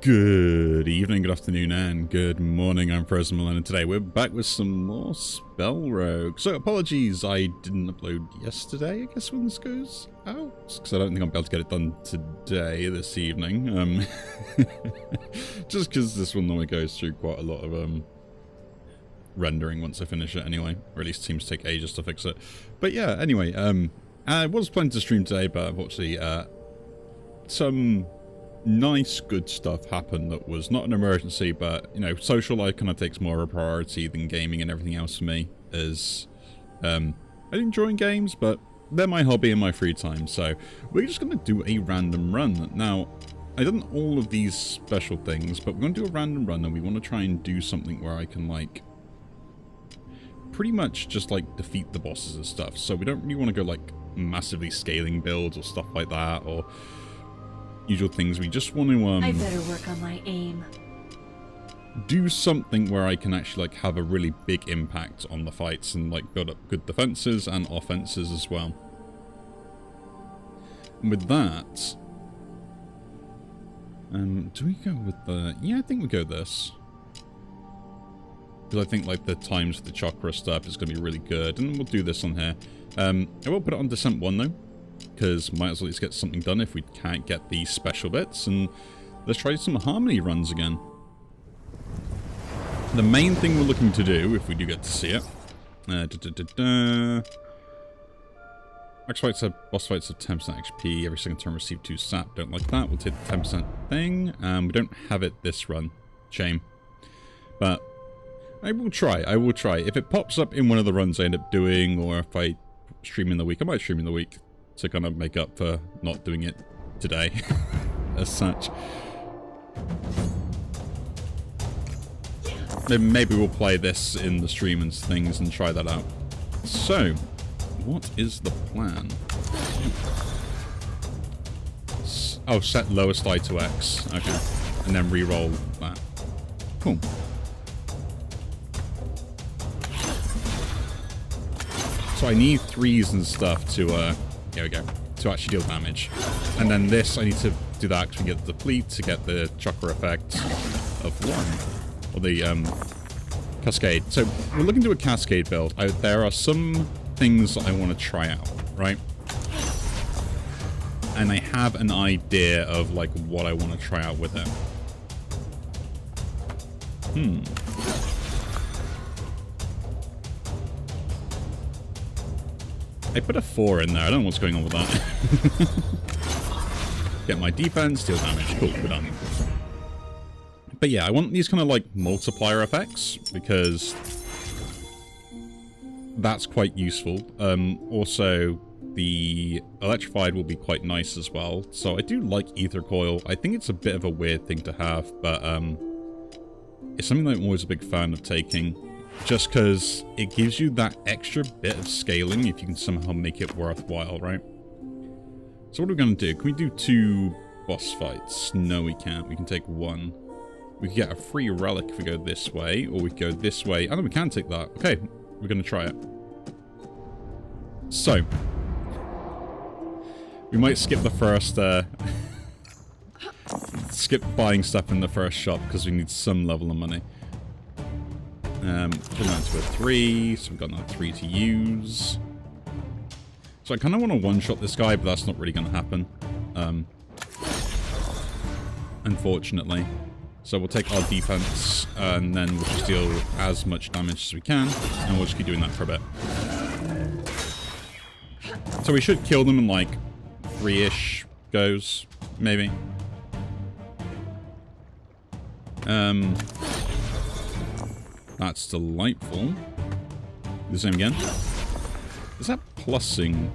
Good evening, good afternoon, and good morning. I'm Frozen Malone, and today we're back with some more SpellRogue. So apologies, I didn't upload yesterday, I guess, when this goes out, because I don't think I'll be able to get it done today, this evening. Just because this one normally goes through quite a lot of rendering once I finish it anyway, or at least seems to take ages to fix it. But yeah, anyway, I was planning to stream today, but unfortunately, some nice good stuff happened that was not an emergency, but you know, social life kind of takes more of a priority than gaming and everything else for me, as I enjoy games, but they're my hobby in my free time. So we're just going to do a random run. Now, I've done all of these special things, but we're going to do a random run, and we want to try and do something where I can, like, pretty much just like defeat the bosses and stuff. So we don't really want to go like massively scaling builds or stuff like that, or usual things. We just want to I better work on my aim. Do something where I can actually like have a really big impact on the fights and like build up good defenses and offenses as well. And with that, do we go with the... Yeah, I think we go this. Because I think like the times for the chakra stuff is going to be really good, and we'll do this on here. I will put it on Descent 1 though, because might as well just get something done if we can't get these special bits. And let's try some harmony runs again. The main thing we're looking to do, if we do get to see it, max fights are boss fights of 10% XP, every second turn receive 2 sap. Don't like that. We'll take the 10% thing. We don't have it this run. Shame. But I will try. I will try. If it pops up in one of the runs I end up doing, or if I stream in the week, I might stream in the week to kind of make up for not doing it today, as such. Then maybe we'll play this in the stream and things and try that out. So, what is the plan? Oh, set lowest die to X. Okay. And then re-roll that. Cool. So I need 3s and stuff to, there we go, to actually deal damage. And then this, I need to do that because we get the deplete to get the chakra effect of 1. Or the, cascade. So we're looking to a cascade build. There are some things that I want to try out, right? And I have an idea of, like, what I want to try out with it. I put a 4 in there. I don't know what's going on with that. Get my defense, deal damage. Cool, we're done. But yeah, I want these kind of like multiplier effects, because that's quite useful. Also, the electrified will be quite nice as well. So I do like ether coil. I think it's a bit of a weird thing to have, but it's something that I'm always a big fan of taking. Just because it gives you that extra bit of scaling if you can somehow make it worthwhile, right? So what are we going to do? Can we do 2 boss fights? No, we can't. We can take 1. We can get a free relic if we go this way, or we can go this way. Oh, no, we can take that. Okay, we're going to try it. So, we might skip the first... skip buying stuff in the first shop because we need some level of money. Turn that to a 3, so we've got another 3 to use. So I kind of want to one-shot this guy, but that's not really going to happen. Unfortunately. So we'll take our defense, and then we'll just deal as much damage as we can, and we'll just keep doing that for a bit. So we should kill them in like 3-ish goes, maybe. That's delightful. Do the same again. Is that plussing?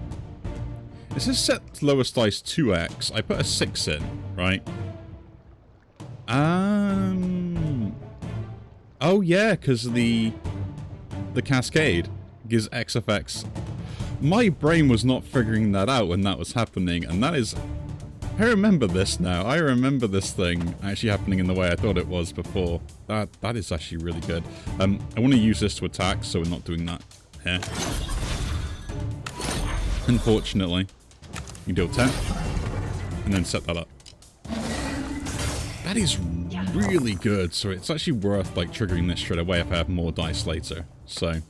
It says set lowest dice 2x. I put a 6 in, right? Oh yeah, because the cascade gives X effects. My brain was not figuring that out when that was happening, and that is... I remember this now. I remember this thing actually happening in the way I thought it was before. That is actually really good. I want to use this to attack, so we're not doing that here. Unfortunately. You can deal 10, and then set that up. That is really good, so it's actually worth like triggering this straight away if I have more dice later. So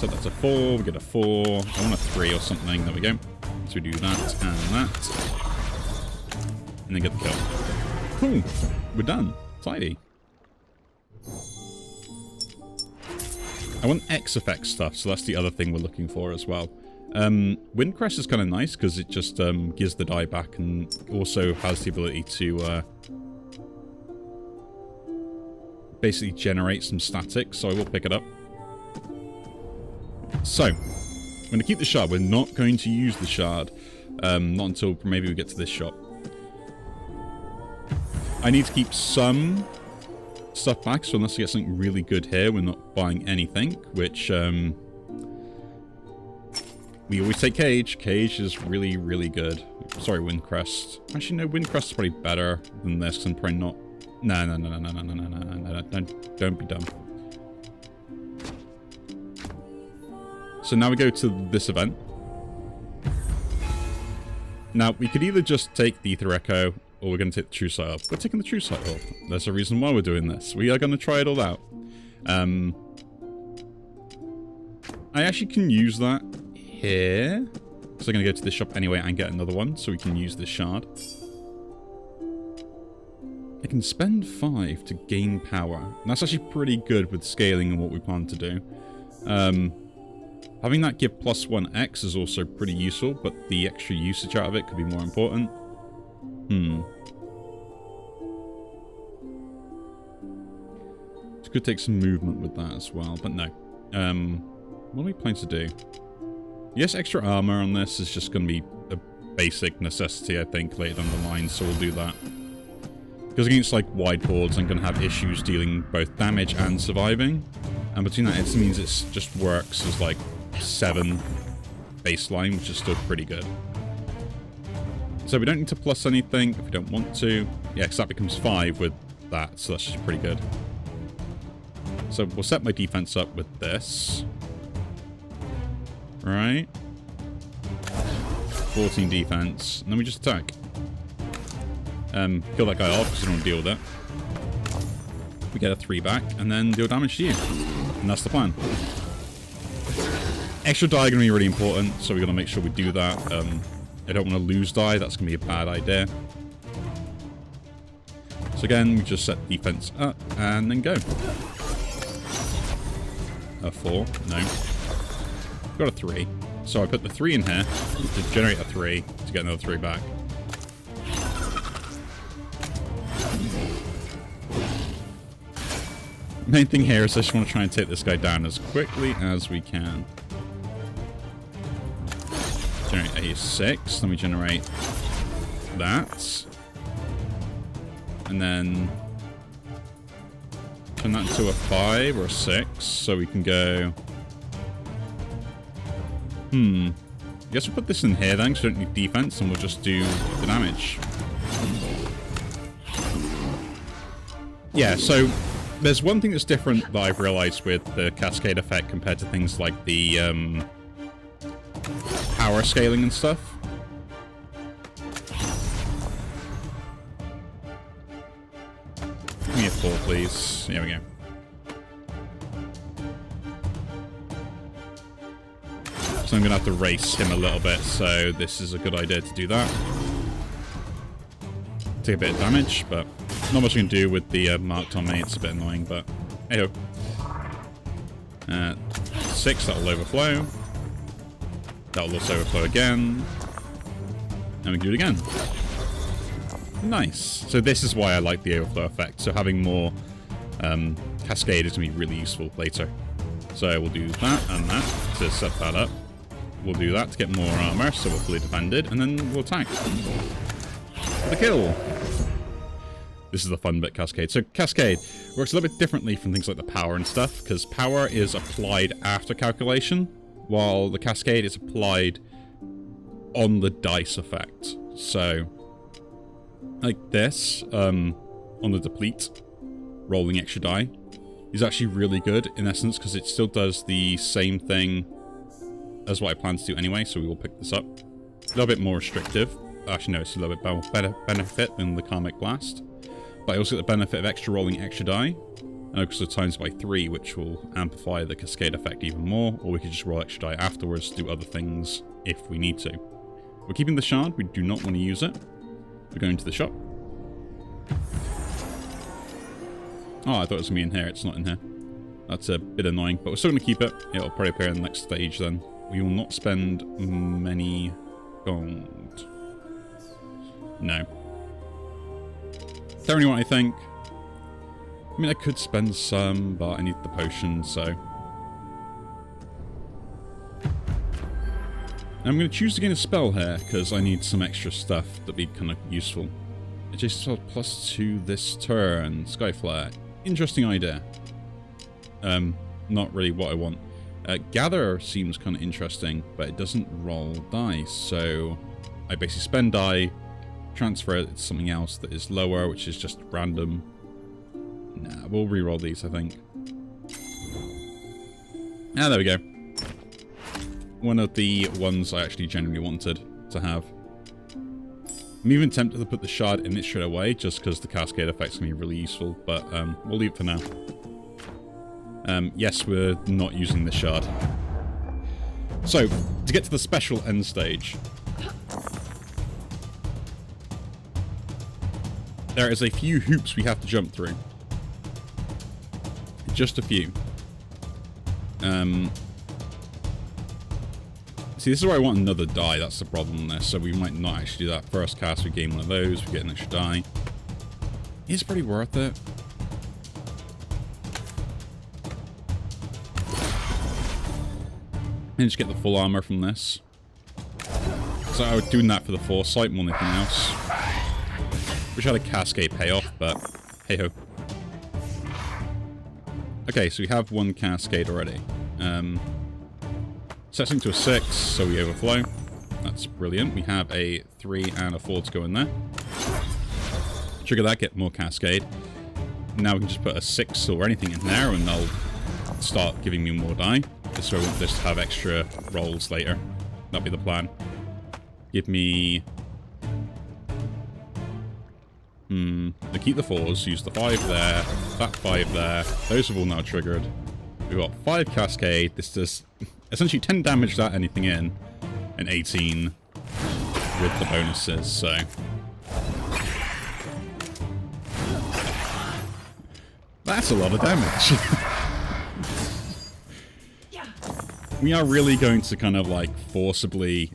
that's a 4, we get a 4, I want a 3 or something, there we go. So we do that and that. And then get the kill. Cool, we're done. Tidy. I want X effect stuff, so that's the other thing we're looking for as well. Windcrest is kind of nice because it just gives the die back and also has the ability to basically generate some static, so I will pick it up. So, I'm going to keep the shard. We're not going to use the shard. Not until maybe we get to this shop. I need to keep some stuff back, so unless we get something really good here, we're not buying anything, which we always take Cage. Cage is really, really good. Sorry, Windcrest. Actually, no, Windcrest is probably better than this, because I'm probably not... No, don't be dumb. So now we go to this event. Now, we could either just take the Ether Echo, or we're going to take the True Sight up. We're taking the True Sight up. There's a reason why we're doing this. We are going to try it all out. I actually can use that here. So I'm going to go to this shop anyway and get another one, so we can use this shard. I can spend 5 to gain power. And that's actually pretty good with scaling and what we plan to do. Having that give +1x is also pretty useful, but the extra usage out of it could be more important. It could take some movement with that as well, but no. What are we planning to do? Yes, extra armor on this is just going to be a basic necessity, I think, later down the line, so we'll do that. Because against, like, wide boards, I'm going to have issues dealing both damage and surviving. And between that, it means it just works as, like, 7 baseline, which is still pretty good. So we don't need to plus anything if we don't want to. Yeah, because that becomes 5 with that, so that's just pretty good. So we'll set my defense up with this. Right. 14 defense. And then we just attack. Kill that guy off because we don't want to deal with it. We get a 3 back and then deal damage to you. And that's the plan. Extra die going to be really important, so we're going to make sure we do that. I don't want to lose die, that's going to be a bad idea. So again, we just set defense up and then go. A 4, no. Got a 3. So I put the 3 in here to generate a 3 to get another 3 back. Main thing here is I just want to try and take this guy down as quickly as we can. Generate a 6, then we generate that. And then turn that into a 5 or a 6, so we can go... I guess we'll put this in here then, because we don't need defense, and we'll just do the damage. Yeah, so there's one thing that's different that I've realized with the cascade effect compared to things like the power scaling and stuff. Give me a 4, please. There we go. So I'm going to have to race him a little bit, so this is a good idea to do that. Take a bit of damage, but not much I can do with the marked on me. It's a bit annoying, but hey-ho. 6, that'll overflow. That'll also overflow again. And we can do it again. Nice. So this is why I like the overflow effect. So having more cascade is going to be really useful later. So we'll do that and that to set that up. We'll do that to get more armor, so we're fully defended, and then we'll attack. The kill! This is the fun bit, Cascade. So Cascade works a little bit differently from things like the power and stuff, because power is applied after calculation, while the Cascade is applied on the dice effect. So, like this, on the deplete, rolling extra die, is actually really good, in essence, because it still does the same thing as what I plan to do anyway, so we will pick this up. A little bit more restrictive, Actually, no, it's a little bit better benefit than the Karmic Blast. But I also get the benefit of extra rolling extra die. And also times by 3, which will amplify the cascade effect even more. Or we could just roll extra die afterwards to do other things if we need to. We're keeping the shard. We do not want to use it. We're going to the shop. Oh, I thought it was me in here. It's not in here. That's a bit annoying, but we're still going to keep it. It'll probably appear in the next stage then. We will not spend many gold. No. Don't really want anything. I mean, I could spend some, but I need the potion, so... I'm going to choose to gain a spell here, because I need some extra stuff that'd be kind of useful. Adjacent spell +2 this turn. Skyflare. Interesting idea. Not really what I want. Gather seems kind of interesting, but it doesn't roll dice, so I basically spend die, transfer it to something else that is lower, which is just random. Nah, we'll re-roll these, I think. Ah, there we go. One of the ones I actually genuinely wanted to have. I'm even tempted to put the shard in it straight away, just because the cascade effect's going to be really useful, but we'll leave it for now. Yes, we're not using the shard. So, to get to the special end stage, there is a few hoops we have to jump through. Just a few. See, this is where I want another die. That's the problem there. So we might not actually do that. First cast, we gain one of those. We get an extra die. It's pretty worth it. And just get the full armor from this. So I was doing that for the foresight more than anything else. Wish I had a cascade payoff, but hey ho. Okay, so we have one cascade already. Sets into a 6, so we overflow. That's brilliant. We have a 3 and a 4 to go in there. Trigger that, get more cascade. Now we can just put a 6 or anything in there, and they'll start giving me more die. So I want this to have extra rolls later. That'll be the plan. Give me... I keep the 4s, use the 5 there, that 5 there. Those have all now triggered. We've got 5 cascade. This does essentially 10 damage without anything in, and 18 with the bonuses, so... That's a lot of damage. We are really going to kind of like forcibly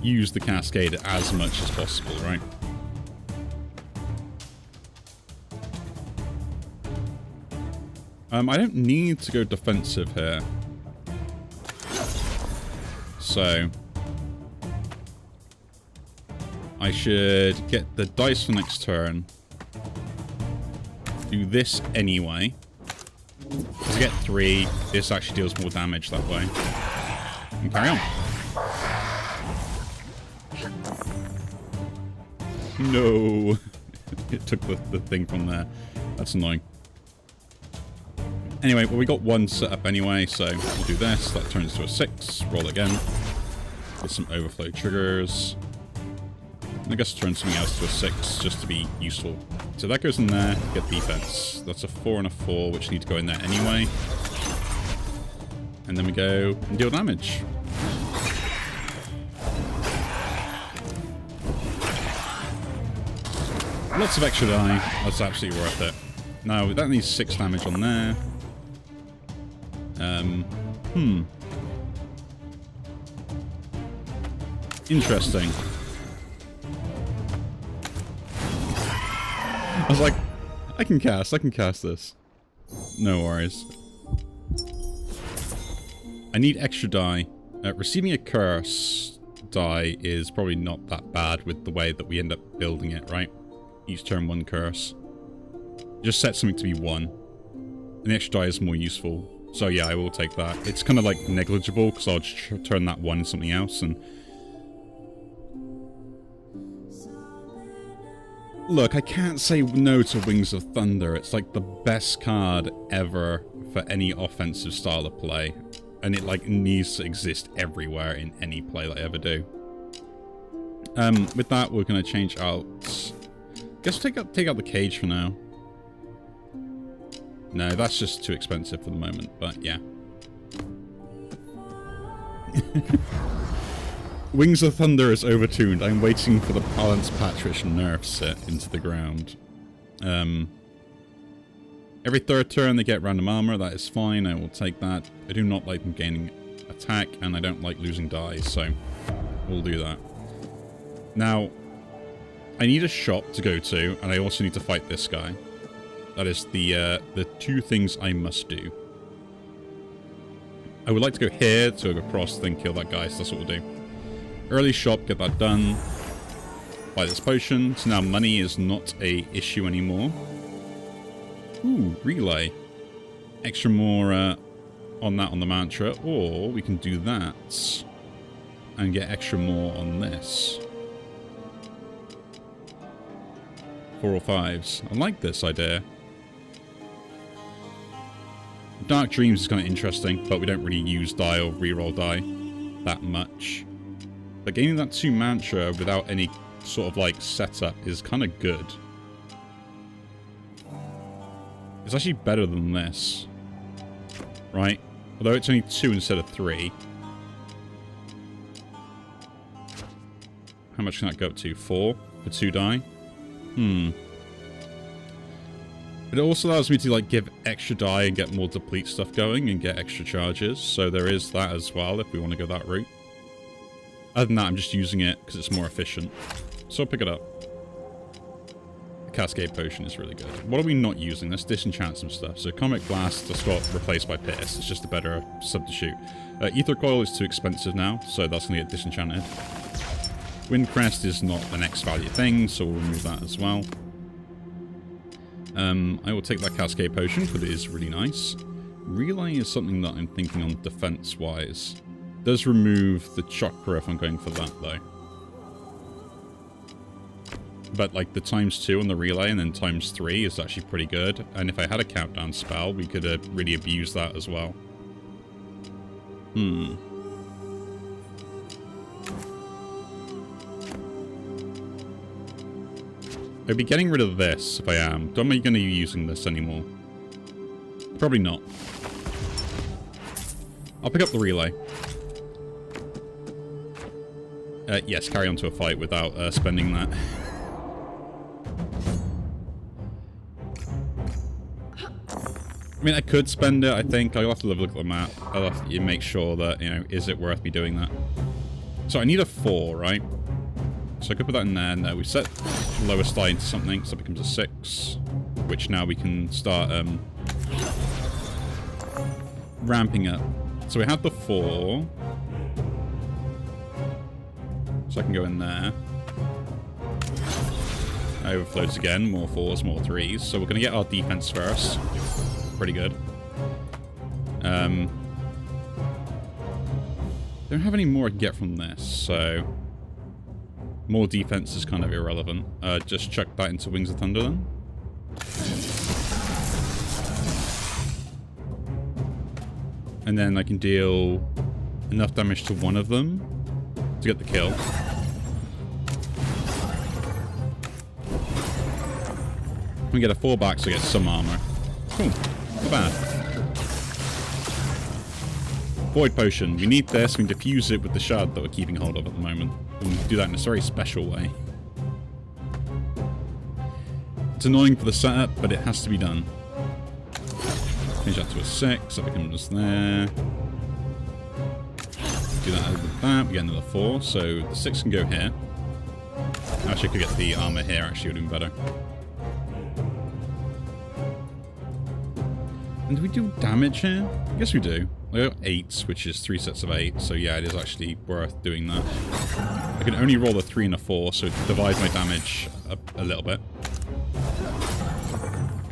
use the cascade as much as possible, right? I don't need to go defensive here. So I should get the dice for next turn. Do this anyway. Because I get 3, this actually deals more damage that way. And carry on. No! It took the thing from there. That's annoying. Anyway, well, we got one set up anyway, so we'll do this. That turns to a 6. Roll again. Get some overflow triggers. And I guess turn something else to a 6 just to be useful. So that goes in there, get defense. That's a 4 and a 4, which need to go in there anyway. And then we go and deal damage. Lots of extra die. That's absolutely worth it. Now, that needs 6 damage on there. Interesting. I was like, I can cast this. No worries. I need extra die. Receiving a curse die is probably not that bad with the way that we end up building it, right? Each turn 1 curse. Just set something to be 1. And the extra die is more useful. So yeah, I will take that. It's kind of like negligible, because I'll just turn that 1 into something else. And look, I can't say no to Wings of Thunder. It's like the best card ever for any offensive style of play. And it like needs to exist everywhere in any play that I ever do. With that, we're going to change out... Guess we'll take out the cage for now. No, that's just too expensive for the moment, but yeah. Wings of Thunder is overtuned. I'm waiting for the balance patch which nerfs it into the ground. Every third turn they get random armor. That is fine. I will take that. I do not like them gaining attack, and I don't like losing dies, so we'll do that. Now, I need a shop to go to, and I also need to fight this guy. That is the two things I must do. I would like to go here to go across, then kill that guy, so that's what we'll do. Early shop, get that done. Buy this potion. So now money is not a issue anymore. Ooh, relay. Extra more on that on the mantra, or we can do that and get extra more on this. 4 or 5s. I like this idea. Dark Dreams is kind of interesting, but we don't really use die or reroll die that much. But gaining that 2 mantra without any sort of like setup is kind of good. It's actually better than this. Right? Although it's only 2 instead of 3. How much can that go up to? 4 for 2 die? It also allows me to like give extra die and get more deplete stuff going and get extra charges. So there is that as well if we want to go that route. Other than that, I'm just using it because it's more efficient. So I'll pick it up. The Cascade Potion is really good. What are we not using? Let's disenchant some stuff. So Comic Blast just got replaced by Pierce. It's just a better substitute. Ether Coil is too expensive now, so that's going to get disenchanted. Windcrest is not the next value thing, so we'll remove that as well. I will take that Cascade Potion, but it is really nice. Relay is something that I'm thinking on defense-wise. Does remove the chakra if I'm going for that, though. But, like, the ×2 on the relay and then ×3 is actually pretty good. And if I had a countdown spell, we could really abuse that as well. I'd be getting rid of this if I am. Am I going to be using this anymore? Probably not. I'll pick up the relay. Yes, carry on to a fight without spending that. I mean, I could spend it, I think. I'll have to look at the map. I'll have to make sure that, you know, is it worth me doing that? So I need a 4, right? So I could put that in there. No, we set lowest die into something, so it becomes a 6. Which now we can start ramping up. So we have the 4. So I can go in there. Overflows again. More 4s, more 3s. So we're going to get our defense first. Pretty good. Don't have any more I can get from this, so... More defense is kind of irrelevant. Just chuck that into Wings of Thunder then. And then I can deal enough damage to one of them to get the kill. We get a 4 back, so I get some armor. Cool. Not bad. Void Potion. We need this. We can defuse it with the shard that we're keeping hold of at the moment. And we can do that in a very special way. It's annoying for the setup, but it has to be done. Change that to a 6. That becomes there. Do that with that. We get another 4. So the 6 can go here. Actually, I could get the armor here. Actually, would have been better. And do we do damage here? I guess we do. I got 8s, which is 3 sets of 8, so yeah, it is actually worth doing that. I can only roll a 3 and a 4, so it divides my damage a little bit.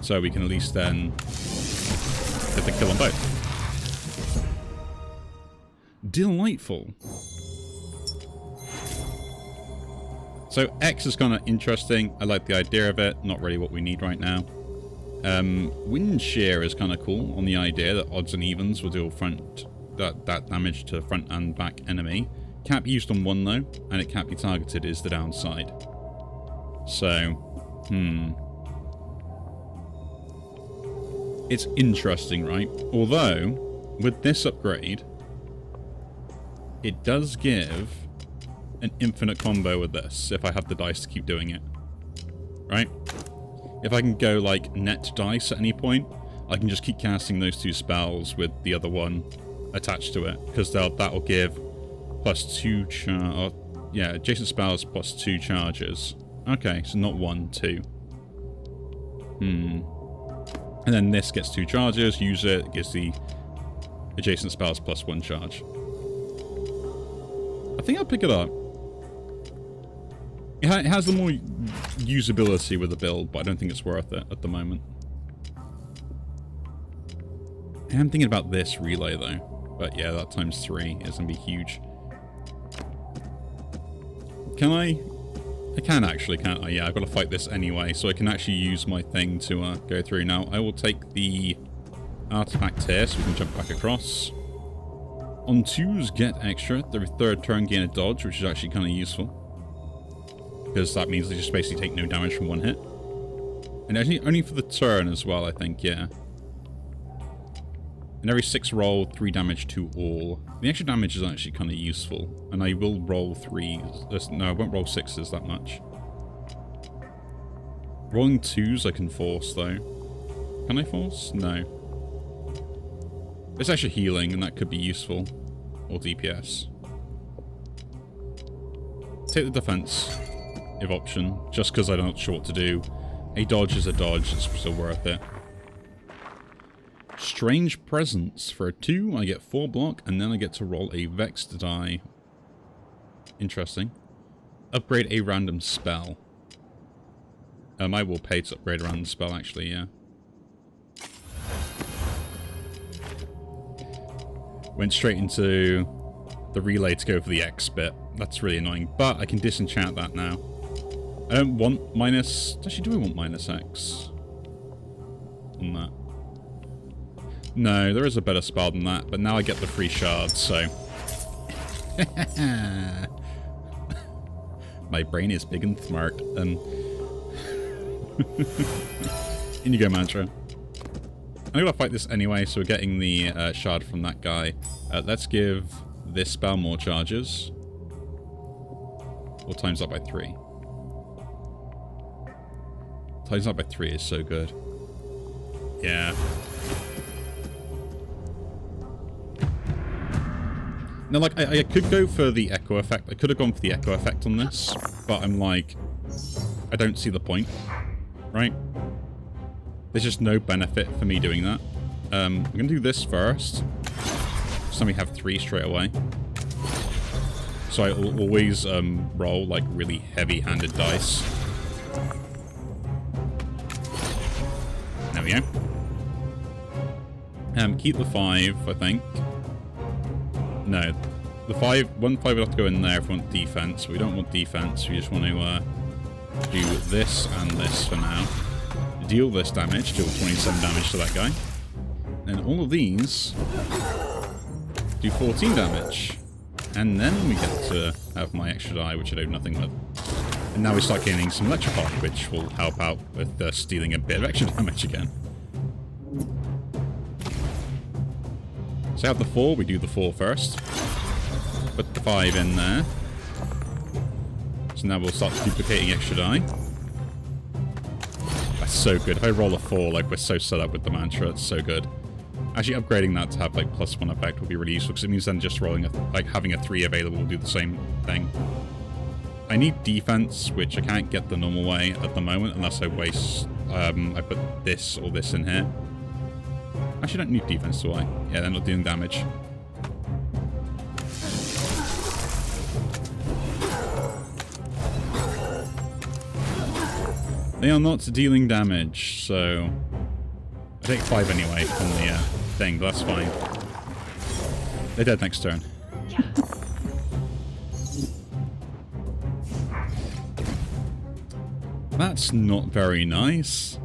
So we can at least then get the kill on both. Delightful. So X is kind of interesting. I like the idea of it. Not really what we need right now. Wind Shear is kind of cool on the idea that odds and evens will deal that damage to front and back enemy. can't be used on one though, and it can't be targeted is the downside. So, it's interesting, right? Although, with this upgrade, it does give an infinite combo with this, if I have the dice to keep doing it. Right? If I can go, like, net dice at any point, I can just keep casting those 2 spells with the other one attached to it, because that'll give +2 yeah, adjacent spells +2 charges. Okay, so not 1, 2. And then this gets 2 charges, use it, gives the adjacent spells +1 charge. I think I'll pick it up. It has the more usability with the build, but I don't think it's worth it at the moment. I am thinking about this relay though. But yeah, that ×3 is going to be huge. Can I? I can actually, can't I? Yeah, I've got to fight this anyway, so I can actually use my thing to go through. Now, I will take the artifact here, so we can jump back across. On 2s, get extra. The 3rd turn, gain a dodge, which is actually kind of useful. Because that means they just basically take no damage from 1 hit. And actually, only for the turn as well, I think, yeah. And every 6 roll, 3 damage to all. The extra damage is actually kind of useful. And I will roll 3s. No, I won't roll 6s that much. Rolling 2s I can force, though. Can I force? No. It's actually healing, and that could be useful. Or DPS. Take the defense, if option, just because I'm not sure what to do. A dodge is a dodge, it's still worth it. Strange Presence. For a 2, I get 4 block, and then I get to roll a Vexed die. Interesting. Upgrade a random spell. I will pay to upgrade a random spell, actually, yeah. Went straight into the relay to go for the X bit. That's really annoying, but I can disenchant that now. I don't want minus... Actually, do I want minus X on that? No, there is a better spell than that, but now I get the free shards, so... My brain is big and smart. In you go, Mantra. I'm gonna fight this anyway, so we're getting the shard from that guy. Let's give this spell more charges. Or times that by 3. Times that by 3 is so good. Yeah. Now, like, I could go for the echo effect. I could have gone for the echo effect on this, but I'm like, I don't see the point, right? There's just no benefit for me doing that. I'm going to do this first. So we have 3 straight away. So I always roll, like, really heavy-handed dice. There we go. Keep the 5, I think. No. The 1 5 would have to go in there if we want defense. We don't want defense. We just want to do this and this for now. Deal this damage. Deal 27 damage to that guy. And all of these do 14 damage. And then we get to have my extra die, which I do nothing with. And now we start gaining some Electrify, which will help out with stealing a bit of extra damage again. So out the 4, we do the 4 first. Put the 5 in there. So now we'll start duplicating extra die. That's so good. If I roll a 4, like, we're so set up with the mantra, it's so good. Actually, upgrading that to have, like, +1 effect will be really useful, because it means then just rolling, having a 3 available will do the same thing. I need defense, which I can't get the normal way at the moment, unless I waste, I put this or this in here. Actually, I don't need defense, do I? Yeah, they're not doing damage. They are not dealing damage, so... I take 5 anyway from the thing, but that's fine. They're dead next turn. That's not very nice.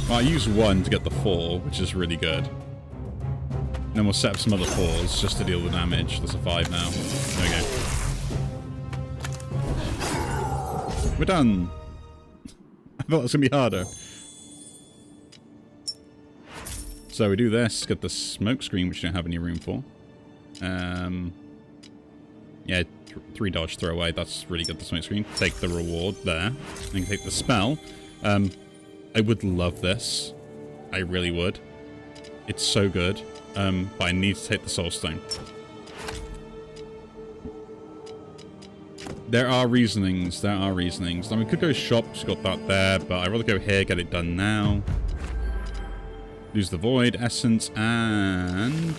Well, I use 1 to get the 4, which is really good. then we'll set up some other 4s just to deal with damage. There's a 5 now. There we go. We're done. I thought it was going to be harder. So we do this, get the smoke screen, which we don't have any room for. Yeah, 3 dodge, throw away. That's really good, the smoke screen. Take the reward there. And take the spell. I would love this. I really would. It's so good. But I need to take the soul stone. There are reasonings. There are reasonings. I mean, we could go shop. Just got that there. But I'd rather go here, get it done now. Lose the void, essence, and...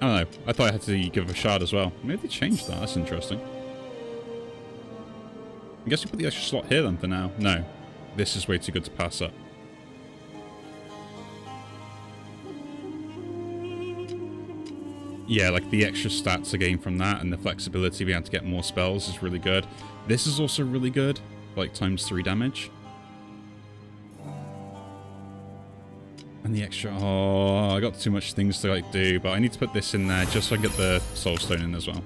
I don't know. I thought I had to give a shard as well. Maybe they changed that. That's interesting. I guess we put the extra slot here then for now. No. This is way too good to pass up. Yeah, like the extra stats again from that and the flexibility being able to get more spells is really good. This is also really good. Like ×3 damage. And the extra... Oh, I got too much things to like do, but I need to put this in there just so I can get the soul stone in as well.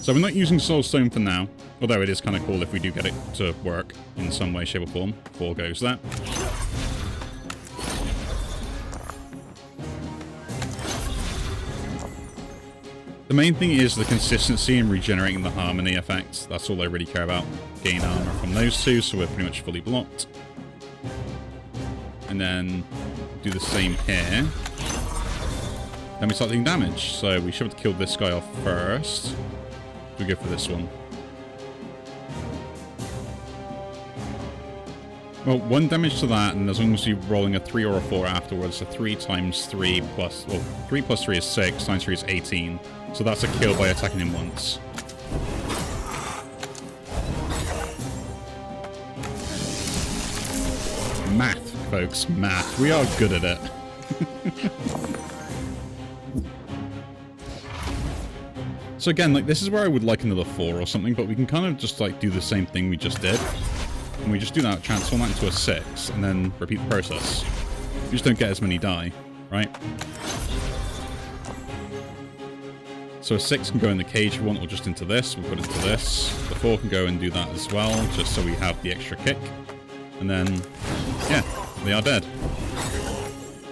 So we're not using soul stone for now, although it is kind of cool if we do get it to work in some way, shape or form. 4 goes that. The main thing is the consistency in regenerating the harmony effects. That's all I really care about. Gain armor from those 2, so we're pretty much fully blocked. And then do the same here. Then we start doing damage. So we should have killed this guy off first. We go for this one. Well, 1 damage to that, and as long as you're rolling a 3 or a 4 afterwards, so 3 × 3 plus... Well, 3 plus 3 is 6, × 3 is 18. So that's a kill by attacking him once. Math, folks. Math. We are good at it. So again, like, this is where I would like another 4 or something, but we can kind of just, like, do the same thing we just did. And we just do that, transform that into a 6, and then repeat the process. You just don't get as many die, right? So a 6 can go in the cage if you want, or just into this. We'll put it into this. The 4 can go and do that as well, just so we have the extra kick. And then, yeah, they are dead.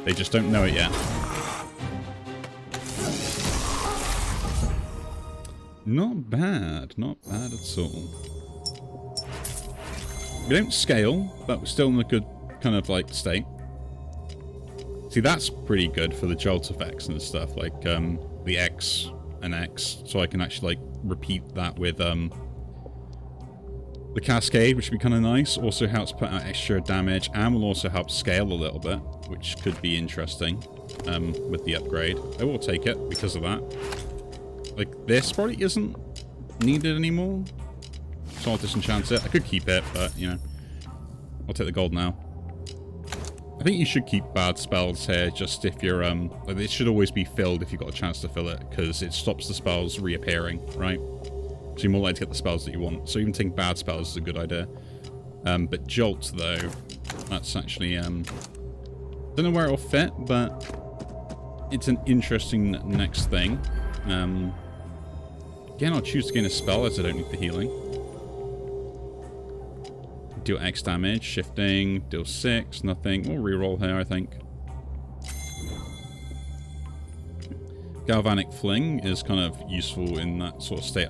They just don't know it yet. Not bad. Not bad at all. We don't scale, but we're still in a good kind of like state. See, that's pretty good for the jolt effects and stuff, like the X and X, so I can actually like repeat that with the cascade, which would be kind of nice. Also helps put out extra damage, and will also help scale a little bit, which could be interesting with the upgrade. I will take it because of that. Like, this probably isn't needed anymore, so I'll disenchant it. I could keep it, but, you know, I'll take the gold now. I think you should keep bad spells here, just if you're, like, it should always be filled if you've got a chance to fill it, because it stops the spells reappearing, right? So you're more likely to get the spells that you want. So even taking bad spells is a good idea. But Jolt, though, that's actually, don't know where it'll fit, but it's an interesting next thing. Again, I'll choose to gain a spell as I don't need the healing. Deal X damage, shifting, deal 6, nothing. We'll reroll here, I think. Galvanic Fling is kind of useful in that sort of state.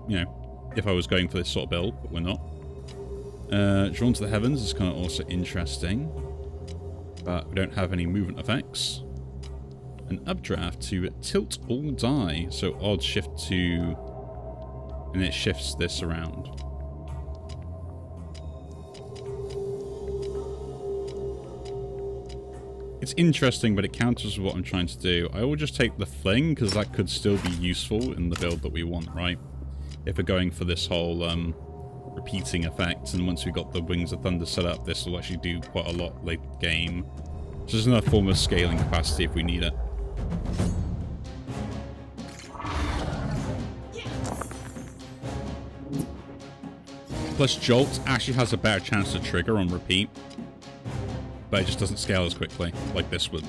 You know, if I was going for this sort of build, but we're not. Drawn to the Heavens is kind of also interesting, but we don't have any movement effects. An updraft to tilt all die, so odd shift to, and it shifts this around. It's interesting, but it counters what I'm trying to do. I will just take the Fling, because that could still be useful in the build that we want, right? If we're going for this whole repeating effect, and once we've got the Wings of Thunder set up, this will actually do quite a lot late game. So there's another form of scaling capacity if we need it. Plus, Jolt actually has a better chance to trigger on repeat, but it just doesn't scale as quickly, like this would.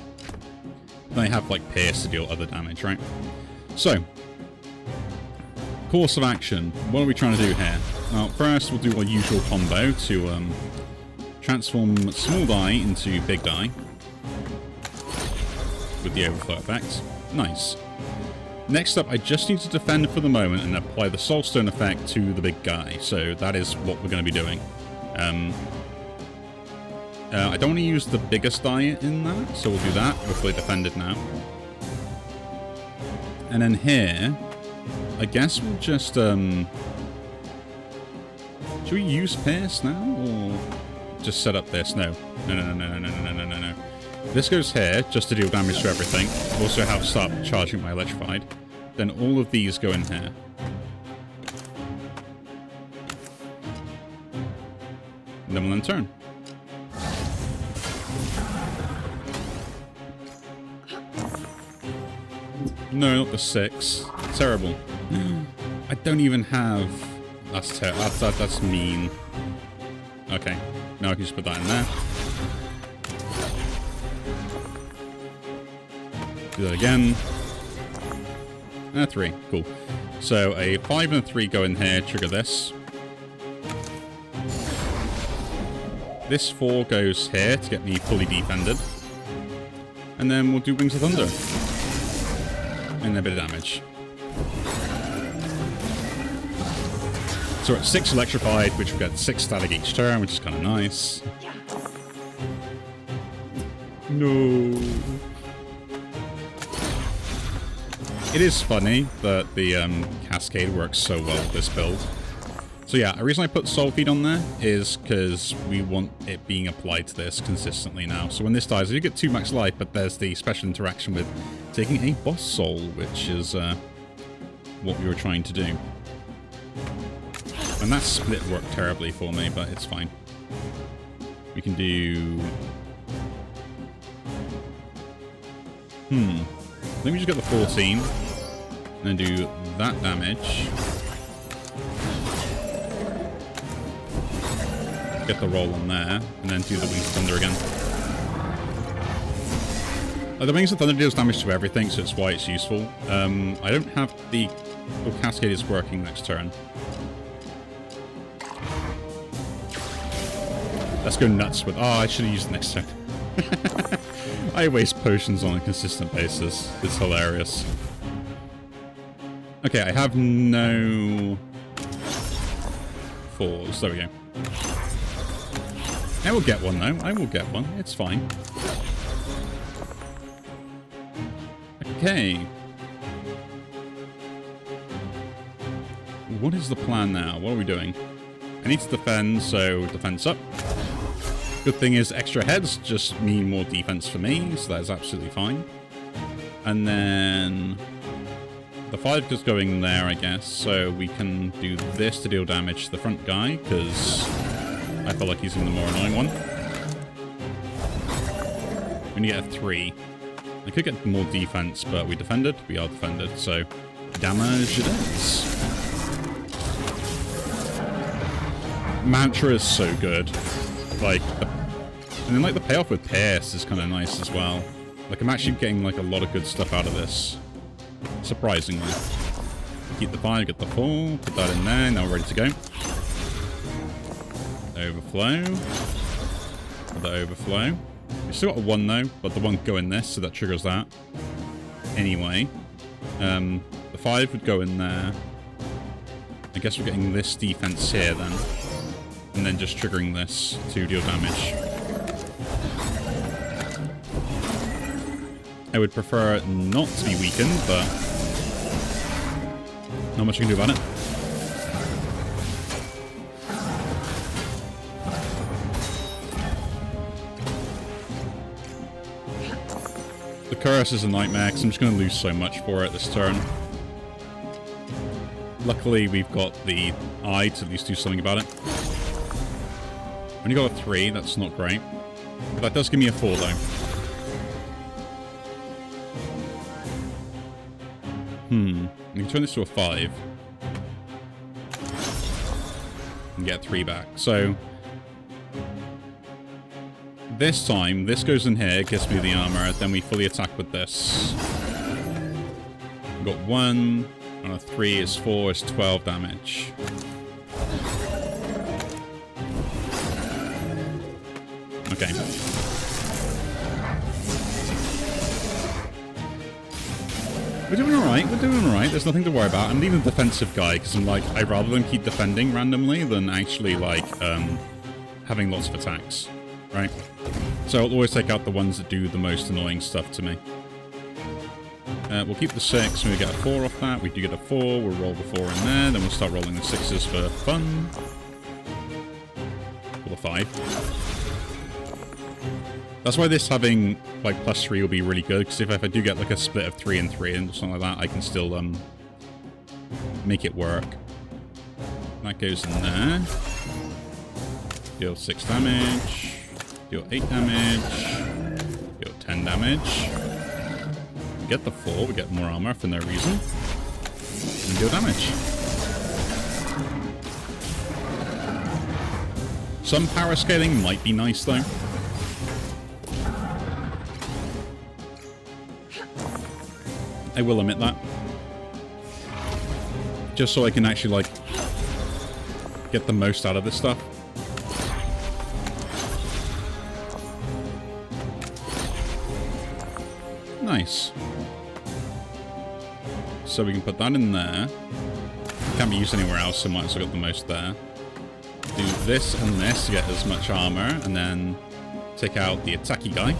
Then I have, like, Pierce to deal other damage, right? So, course of action. What are we trying to do here? Well, first we'll do our usual combo to transform small die into big die with the overflow effect. Nice. Next up, I just need to defend for the moment and apply the Soulstone effect to the big guy. So that is what we're going to be doing. I don't want to use the biggest die in that, so we'll do that. We're fully defended now. And then here, I guess we'll just... should we use Pierce now, or just set up this? No. No. This goes here, just to deal damage to everything. Also have start charging my Electrified. Then all of these go in here. And then we'll end turn. No, not the 6. Terrible. I don't even have... That's terrible. That's mean. Okay. Now I can just put that in there. Do that again. 3. Cool. So a 5 and a 3 go in here, trigger this. This 4 goes here to get me fully defended. And then we'll do Wings of Thunder. And a bit of damage. So we're at 6 electrified, which will get 6 static each turn, which is kind of nice. No. It is funny that the Cascade works so well with this build. So yeah, the reason I put Soul Feed on there is because we want it being applied to this consistently now. So when this dies, you get 2 max life, but there's the special interaction with taking a boss soul, which is what we were trying to do. And that split worked terribly for me, but it's fine. We can do... Let me just get the 14, and then do that damage. Get the roll on there, and then do the Wings of Thunder again. The Wings of Thunder deals damage to everything, so it's why it's useful. I don't have the... Oh, Cascade is working next turn. Let's go nuts with... Oh, I should have used it next turn. I waste potions on a consistent basis. It's hilarious. Okay, I have no... 4s. There we go. I will get one, though. I will get one. It's fine. Okay. What is the plan now? What are we doing? I need to defend, so defense up. Good thing is extra heads just mean more defense for me, so that is absolutely fine. And then the 5 is going there, I guess, so we can do this to deal damage to the front guy, because I feel like he's the more annoying one. We need to get a 3. I could get more defense, but we defended. We are defended, so damage it is. Mantra is so good. Like, and then like the payoff with Pierce is kind of nice as well. Like I'm actually getting like a lot of good stuff out of this, surprisingly. Keep the 5, get the 4, put that in there. Now we're ready to go. Overflow. The overflow. We still got a 1 though, but the 1 could go in this, so that triggers that. Anyway, the 5 would go in there. I guess we're getting this defense here then. And then just triggering this to deal damage. I would prefer it not to be weakened, but not much you can do about it. The curse is a nightmare because I'm just going to lose so much for it this turn. Luckily, we've got the eye to at least do something about it. Only got a 3, that's not great. But that does give me a 4 though. We can turn this to a 5. and get 3 back. So this time, this goes in here, gives me the armor, then we fully attack with this. We've got 1, and a 3 is 4, is 12 damage. Okay. We're doing alright, we're doing alright, there's nothing to worry about. I'm leaving the defensive guy, because I'm like, I'd rather than keep defending randomly than actually, like, having lots of attacks, right? So I'll always take out the ones that do the most annoying stuff to me. We'll keep the 6, and we get a 4 off that. We do get a 4, we'll roll the 4 in there, then we'll start rolling the 6s for fun. Or the 5. That's why this having, like, +3 will be really good, because if I do get, like, a split of 3 and 3 and something like that, I can still, make it work. That goes in there. Deal 6 damage. Deal 8 damage. Deal 10 damage. We get the 4, we get more armor for no reason. And deal damage. Some power scaling might be nice, though. I will admit that. Just so I can actually, like, get the most out of this stuff. Nice. So we can put that in there. Can't be used anywhere else, so might as well get the most there. Do this and this to get as much armor, and then take out the attacky guy.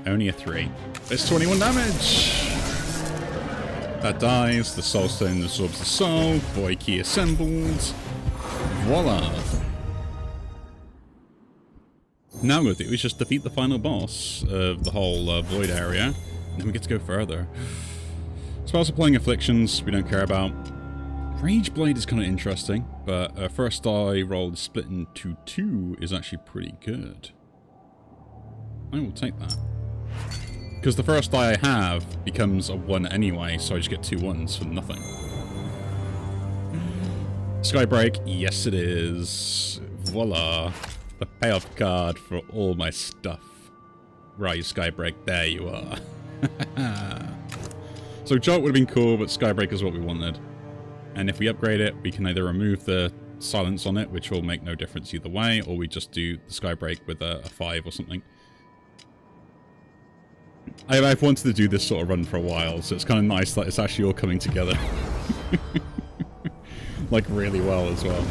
Only a 3. It's 21 damage! That dies, the soul stone absorbs the soul, void key assembled. Voila! Now what we'll do is just defeat the final boss of the whole void area, and then we get to go further. Spells applying afflictions, we don't care about. Rage Blade is kind of interesting, but first die roll split into 2 is actually pretty good. I will take that. Because the first die I have becomes a 1 anyway, so I just get 2 1s for nothing. Skybreak, yes it is. Voila. The payoff card for all my stuff. Right, Skybreak, there you are. So Jolt would have been cool, but Skybreak is what we wanted. And if we upgrade it, we can either remove the silence on it, which will make no difference either way, or we just do the Skybreak with a 5 or something. I've wanted to do this sort of run for a while, so it's kind of nice that it's actually all coming together. Like, really well as well.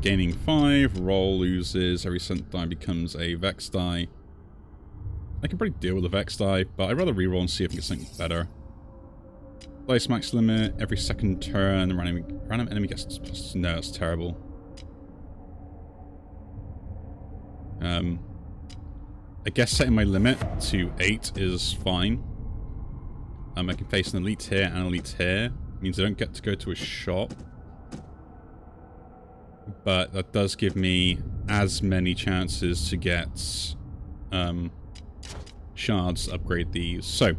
Gaining 5, roll loses, every sent die becomes a Vex die. I can probably deal with a Vex die, but I'd rather reroll and see if I can get something better. Dice max limit, every second turn, random enemy gets... No, that's terrible. I guess setting my limit to 8 is fine. I can face an elite here and an elite here. Means I don't get to go to a shop. But that does give me as many chances to get shards to upgrade these. So,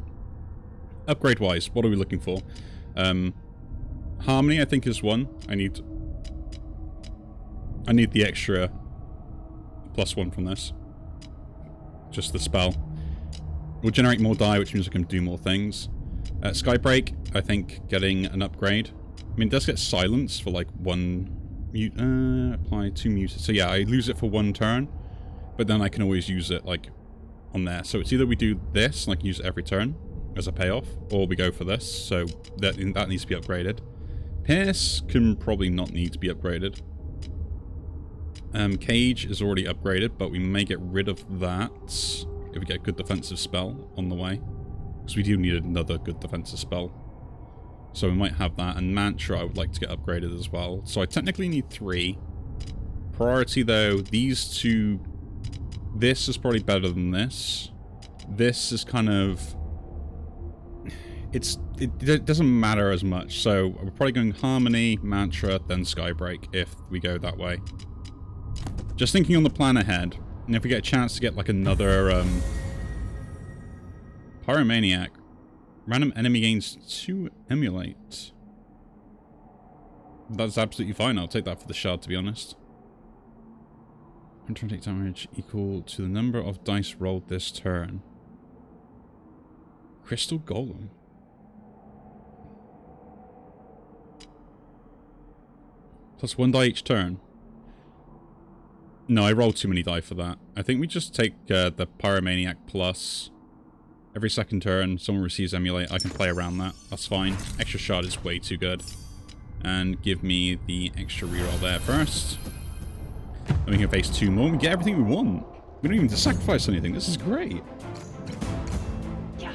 upgrade-wise, what are we looking for? Harmony, I think, is 1. I need the extra +1 from this. Just the spell. We'll generate more die, which means I can do more things. Skybreak, I think, getting an upgrade. I mean, it does get silence for like 1 mute. Apply 2 mutes. So yeah, I lose it for 1 turn, but then I can always use it like on there. So it's either we do this, like use it every turn as a payoff, or we go for this. So that needs to be upgraded. Pierce can probably not need to be upgraded. Cage is already upgraded, but we may get rid of that if we get a good defensive spell on the way. Because we do need another good defensive spell. So we might have that. And Mantra I would like to get upgraded as well. So I technically need 3. Priority though, these 2... This is probably better than this. This is kind of... It doesn't matter as much. So we're probably going Harmony, Mantra, then Skybreak if we go that way. Just thinking on the plan ahead, and if we get a chance to get like another Pyromaniac Random enemy gains 2 emulate. That's absolutely fine. I'll take that for the shard, to be honest. 128 damage equal to the number of dice rolled this turn. Crystal Golem. Plus 1 die each turn. No, I rolled too many die for that. I think we just take the Pyromaniac plus. Every second turn, someone receives emulate. I can play around that. That's fine. Extra shard is way too good. And give me the extra reroll there first. Then we can face 2 more. We get everything we want. We don't even have to sacrifice anything. This is great. Yeah.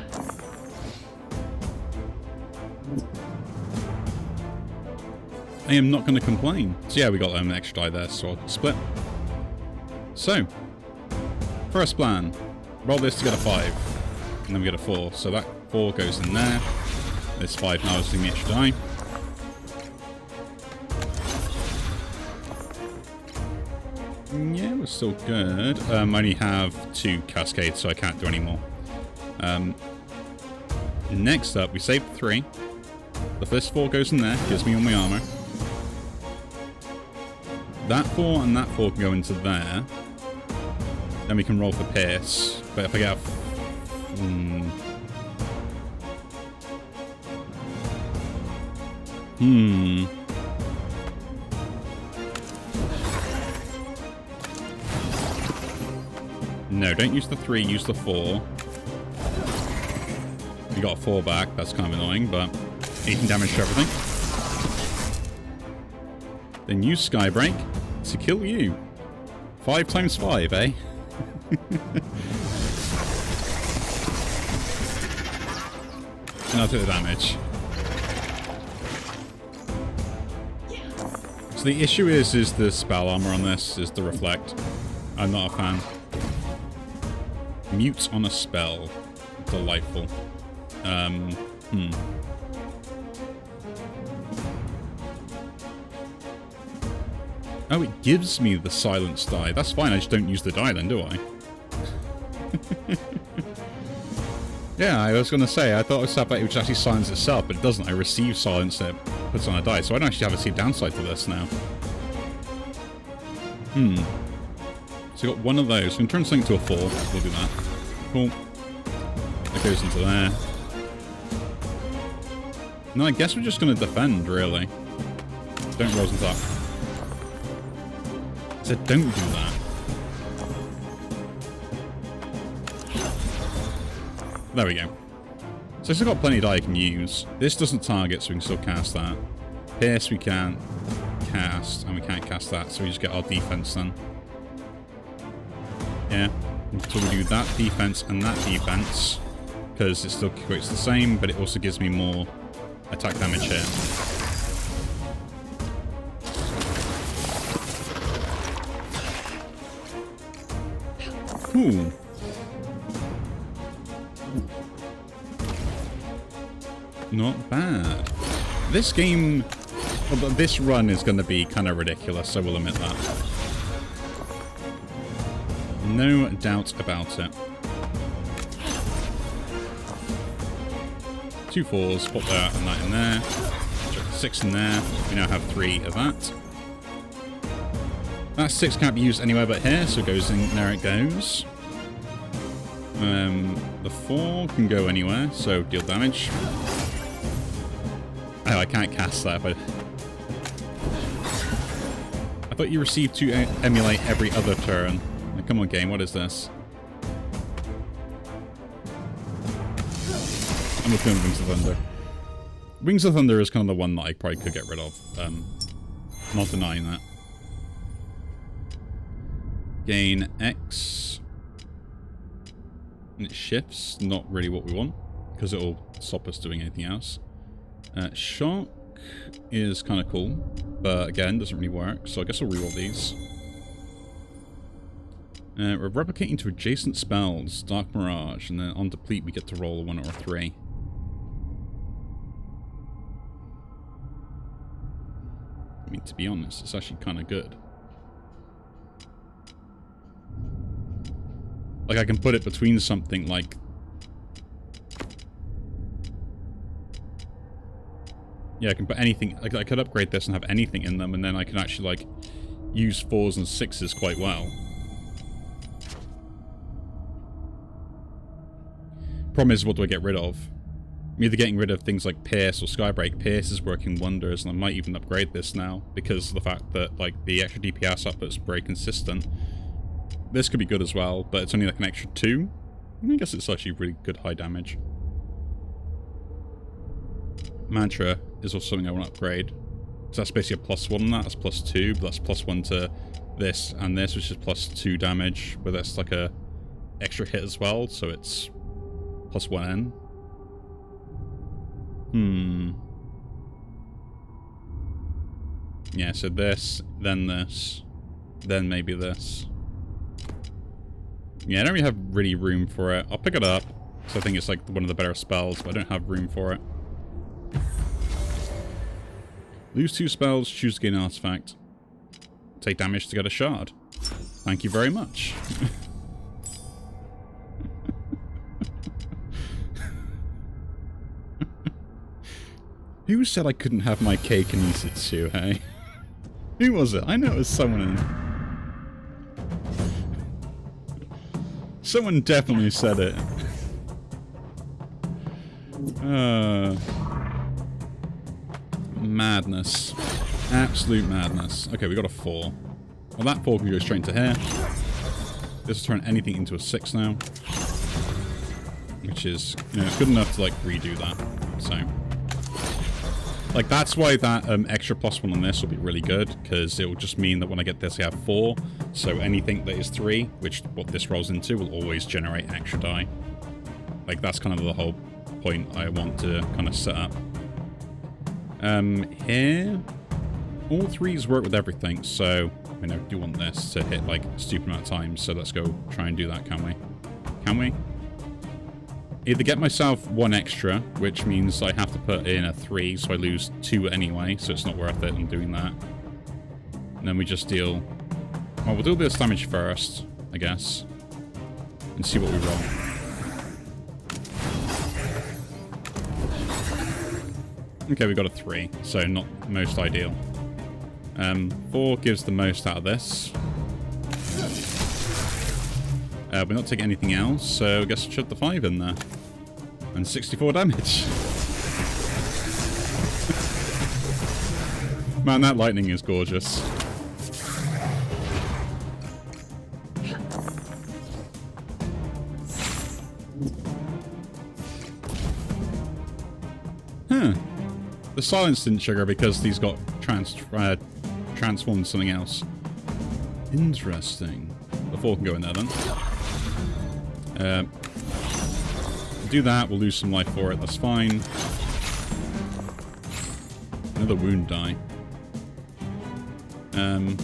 I am not going to complain. So yeah, we got an extra die there, so I'll split. So, first plan. Roll this to get a 5. And then we get a 4. So that 4 goes in there. This 5 now is the extra die. Yeah, we're still good. I only have 2 cascades, so I can't do any more. Next up, we save 3. The first 4 goes in there, gives me all my armor. That 4 and that 4 can go into there. Then we can roll for Pierce. But if I get a... No, don't use the 3, use the 4. We got a 4 back, that's kind of annoying, but 18 damage to everything. Then use Skybreak to kill you. 5 times 5, eh? And I'll take the damage. So the issue is the spell armor on this, is the reflect. I'm not a fan. Mute on a spell. Delightful. Oh, it gives me the silence die. That's fine, I just don't use the die then, do I? Yeah, I was going to say, I thought it would actually silence itself, but it doesn't. I receive silence that puts on a die, so I don't actually have a downside to this now. So I got one of those. I'm going to turn something to a 4. We'll do that. Cool. That goes into there. No, I guess we're just going to defend, really. Don't roll into that. I said don't do that. There we go. So I've still got plenty of die I can use. This doesn't target, so we can still cast that. Pierce we can't cast, and we can't cast that, so we just get our defense then. Yeah. So we do that defense and that defense, because it still equates the same, but it also gives me more attack damage here. Cool. Not bad. This game, well, this run is going to be kind of ridiculous, I will admit that. No doubt about it. 2 4s, pop that and that in there. Chuck 6 in there. We now have 3 of that. That 6 can't be used anywhere but here, so it goes in, there it goes. The 4 can go anywhere, so deal damage. Oh, I can't cast that, but... I thought you received 2 emulate every other turn. Like, come on, game, what is this? I'm just going to Wings of Thunder. Wings of Thunder is kind of the one that I probably could get rid of. Not denying that. Gain X. And it shifts. Not really what we want, because it'll stop us doing anything else. Shock is kind of cool, but again, doesn't really work, so I guess I'll reroll these. We're replicating to adjacent spells, Dark Mirage, and then on deplete we get to roll a 1 or a 3. I mean, to be honest, it's actually kind of good. Like, I can put it between something like Yeah, I can put anything... Like, I could upgrade this and have anything in them, and then I can actually, like, use 4s and 6s quite well. Problem is, what do I get rid of? I'm either getting rid of things like Pierce or Skybreak. Pierce is working wonders, and I might even upgrade this now, because of the fact that, like, the extra DPS output is very consistent. This could be good as well, but it's only like an extra 2. I guess it's actually really good high damage. Mantra is also something I want to upgrade. So that's basically a +1 on that. That's +2, but that's +1 to this and this, which is +2 damage. But that's like a extra hit as well, so it's +1n. Yeah, so this, then maybe this. Yeah, I don't really have room for it. I'll pick it up, because I think it's like one of the better spells, but I don't have room for it. Lose 2 spells, choose to gain an artifact. Take damage to get a shard. Thank you very much. Who said I couldn't have my cake and eat it too, hey? Who was it? I know it was someone. Someone definitely said it. Madness. Absolute madness. Okay, we got a 4. Well, that 4 can go straight into here. This will turn anything into a 6 now. Which is, you know, good enough to, like, redo that. So... Like, that's why that extra +1 on this will be really good, because it will just mean that when I get this, I have 4. So anything that is 3, which what this rolls into, will always generate extra die. Like, that's kind of the whole point I want to kind of set up. Here, all 3s work with everything, so I mean, I do want this to hit, like, a stupid amount of times, so let's go try and do that, can we? Can we? Either get myself 1 extra, which means I have to put in a 3, so I lose 2 anyway, so it's not worth it in doing that. And then we just deal... Well, we'll do a bit of damage first, I guess. And see what we roll. Okay, we got a 3, so not most ideal. 4 gives the most out of this. We're not taking anything else, so I guess I'll shove the 5 in there. And 64 damage. Man, that lightning is gorgeous. Huh. The silence didn't trigger because these got transformed to something else. Interesting. The 4 can go in there then. Do that, we'll lose some life for it, that's fine. Another wound die. And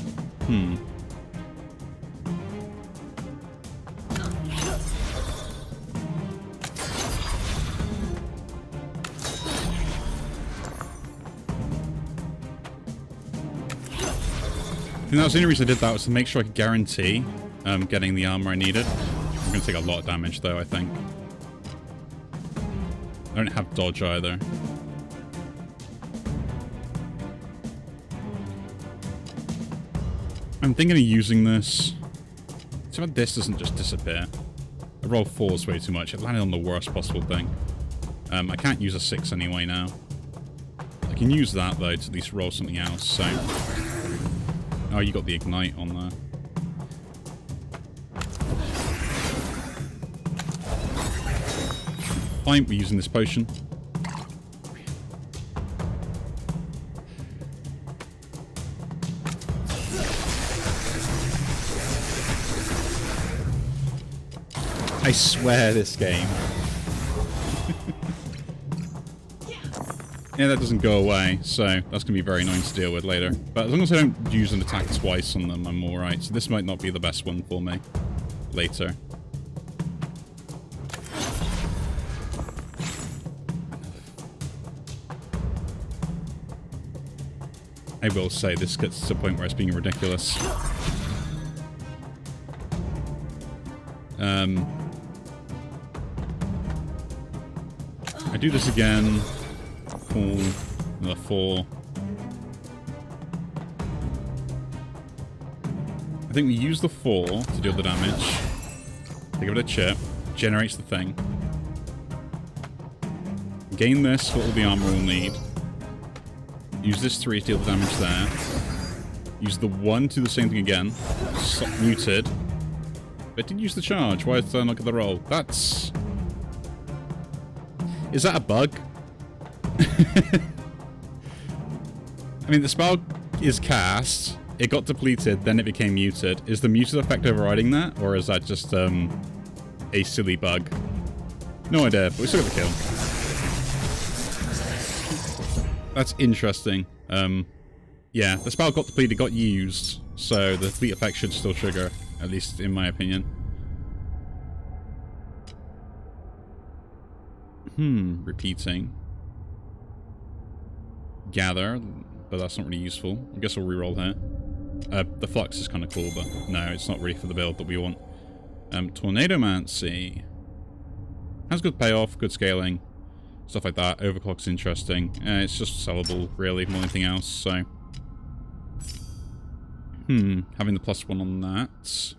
that was the only reason I did that, was to make sure I could guarantee getting the armor I needed. I'm going to take a lot of damage though, I think. I don't have dodge either. I'm thinking of using this. See if this doesn't just disappear. I rolled 4s way too much. It landed on the worst possible thing. I can't use a 6 anyway now. I can use that though to at least roll something else, so... Oh, you got the ignite on there. Fine, we're using this potion. I swear this game. Yeah, that doesn't go away, so that's going to be very annoying to deal with later. But as long as I don't use an attack twice on them, I'm alright. So this might not be the best one for me later. I will say, this gets to the point where it's being ridiculous. I do this again. Pull Another 4. I think we use the 4 to deal the damage. They give it a chip. Generates the thing. Gain this for all the armor we'll need. Use this 3 to deal the damage there. Use the 1 to do the same thing again. Muted. But did use the charge. Why did I not get the roll? That's... Is that a bug? I mean, the spell is cast. It got depleted, then it became muted. Is the muted effect overriding that? Or is that just a silly bug? No idea, but we still got the kill. That's interesting. Yeah, the spell got depleted, got used. So the deplete effect should still trigger, at least in my opinion. Repeating. Gather, but that's not really useful. I guess we'll reroll here. The flux is kind of cool, but no, it's not really for the build that we want. Tornadomancy. Has good payoff, good scaling, stuff like that. Overclock's interesting. It's just sellable, really, more than anything else, so... having the +1 on that.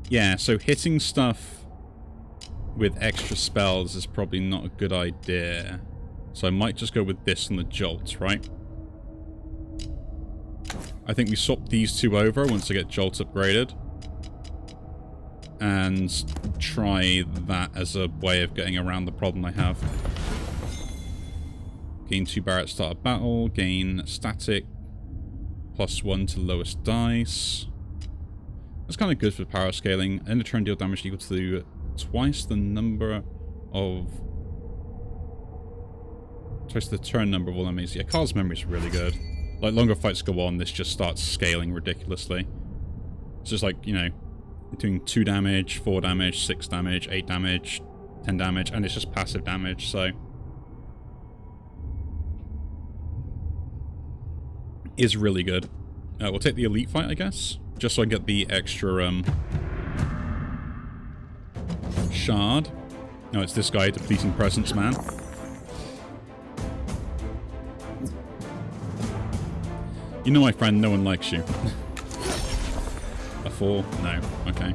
Yeah, so hitting stuff with extra spells is probably not a good idea. So I might just go with this on the Jolt, right? I think we swap these 2 over once I get Jolt upgraded. And try that as a way of getting around the problem I have. Gain 2 Barrett start of battle. Gain static. +1 to lowest dice. That's kind of good for power scaling. End of turn deal damage equal to twice the number of... Twice the turn number of all enemies. Yeah, Carl's memory is really good. Like, longer fights go on, this just starts scaling ridiculously. It's just like, you know, doing 2 damage, 4 damage, 6 damage, 8 damage, 10 damage, and it's just passive damage, so... Is really good. We'll take the elite fight, I guess. Just so I get the extra, shard. No, it's this guy, depleting presence, man. You know, my friend, no one likes you. A 4? No. Okay.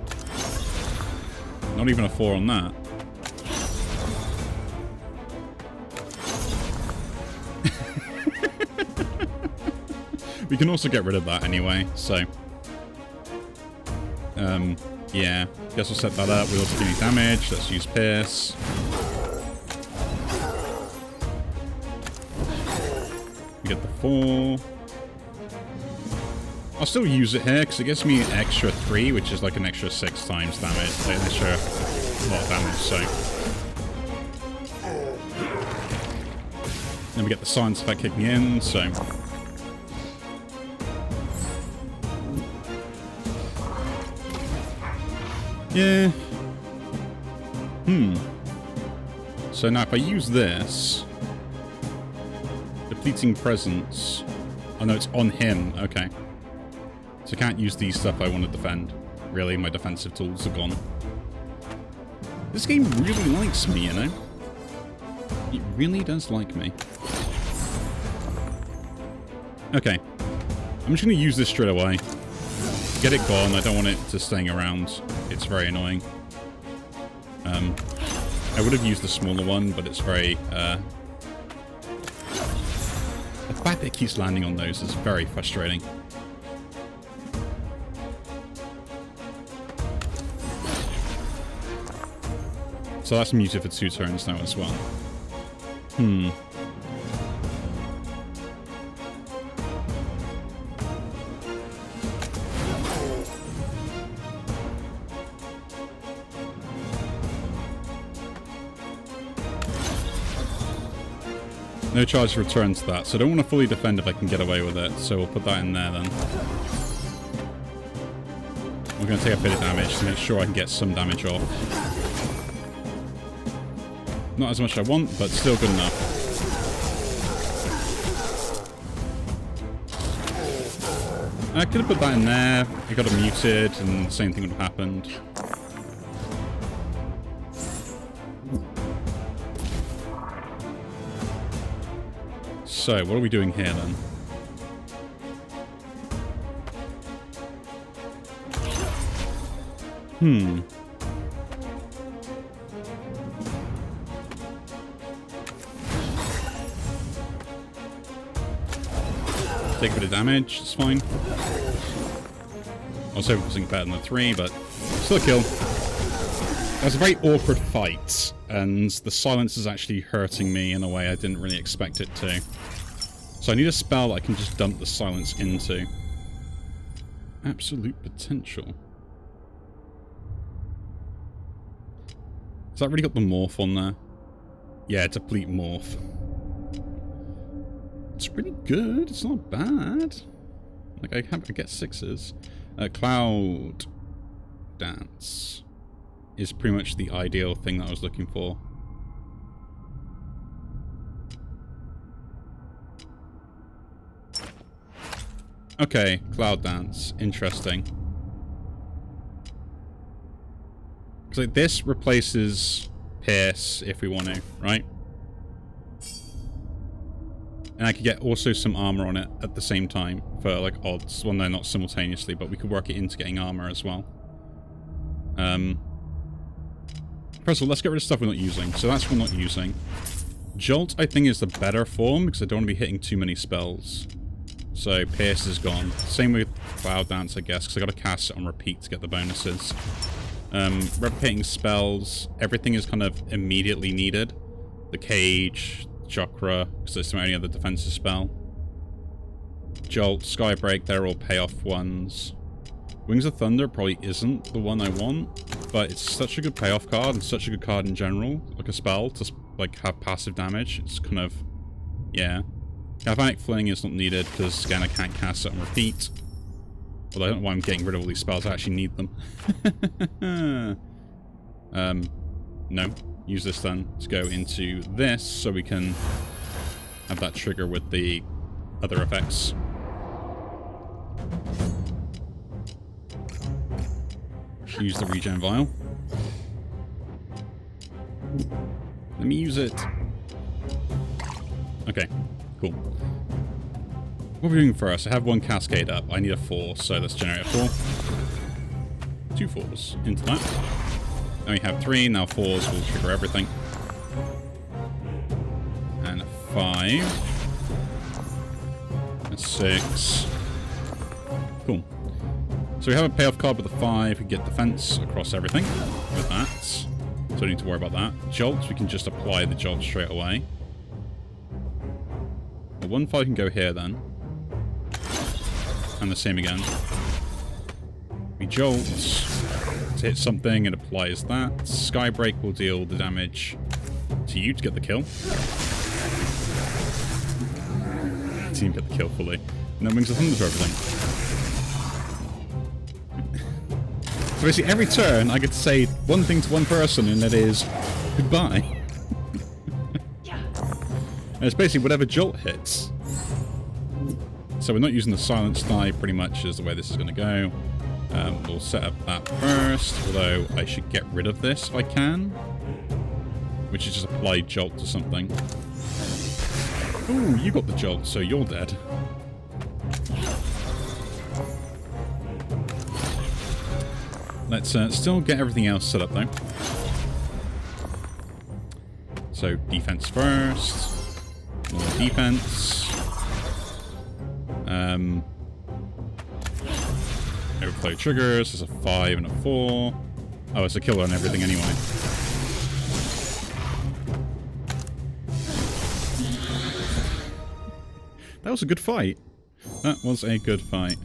Not even a 4 on that. We can also get rid of that anyway, so... yeah. Guess we'll set that up. We'll also do damage. Let's use Pierce. We get the 4. I'll still use it here, because it gives me an extra 3, which is like an extra 6 times damage. Like an extra lot of damage, so... Then we get the science effect kicking in, so... Yeah. So now if I use this... Depleting presence... Oh no, it's on him. Okay. So I can't use these stuff I want to defend. Really, my defensive tools are gone. This game really likes me, you know? It really does like me. Okay. I'm just going to use this straight away. Get it gone. I don't want it to staying around. It's very annoying. I would have used the smaller one, but it's very... the fact that it keeps landing on those is very frustrating. So that's muted for 2 turns now as well. No charge to return to that, so I don't want to fully defend if I can get away with it, so we'll put that in there then. We're going to take a bit of damage to make sure I can get some damage off. Not as much as I want, but still good enough. I could have put that in there, it got it muted, and the same thing would have happened. So, what are we doing here then? Take a bit of damage, it's fine. I was hoping for something better than the 3, but still a kill. It was a very awkward fight, and the silence is actually hurting me in a way I didn't really expect it to. So I need a spell that I can just dump the silence into. Absolute potential. Has that really got the morph on there? Yeah, deplete morph. It's pretty good. It's not bad. Like, I get 6s. Cloud Dance is pretty much the ideal thing that I was looking for. Okay, Cloud Dance. Interesting. Because like, this replaces Pierce if we want to, right? And I could get also some armor on it at the same time for like odds. Well, no, not simultaneously, but we could work it into getting armor as well. First of all, let's get rid of stuff we're not using. So that's what we're not using. Jolt, I think, is the better form because I don't want to be hitting too many spells. So Pierce is gone. Same with Cloud Dance, I guess, because I got to cast it on repeat to get the bonuses. Replicating spells, everything is kind of immediately needed. The Cage, Chakra, because it's my only other defensive spell. Jolt, Skybreak, they're all payoff ones. Wings of Thunder probably isn't the one I want, but it's such a good payoff card and such a good card in general, like a spell to like have passive damage. It's kind of, yeah. Galvanic Fling is not needed because again I can't cast it on repeat. Although I don't know why I'm getting rid of all these spells. I actually need them. No. Use this then to go into this so we can have that trigger with the other effects. Use the regen vial. Let me use it. Okay, cool. What are we doing first? I have one cascade up. I need a 4, so let's generate a 4. 2 4s into that. Now we have 3, now 4s will trigger everything. And a 5. A 6. Cool. So we have a payoff card with a 5. We get defense across everything with that. So don't need to worry about that. Jolt, we can just apply the jolt straight away. The 1-5 can go here then. And the same again. We jolt to hit something, it applies that. Skybreak will deal the damage to you to get the kill. Team get the kill fully. And then Wings of Thunder for everything. So basically every turn I get to say one thing to one person and that is goodbye. Yeah. And it's basically whatever jolt hits. So we're not using the silence die pretty much is the way this is going to go. We'll set up that first, although I should get rid of this if I can. Which is just apply jolt to something. Ooh, you got the jolt, so you're dead. Let's still get everything else set up though. So defense first. More defense. Overflow triggers. There's a 5 and a 4. Oh, it's a killer and everything anyway. That was a good fight. That was a good fight.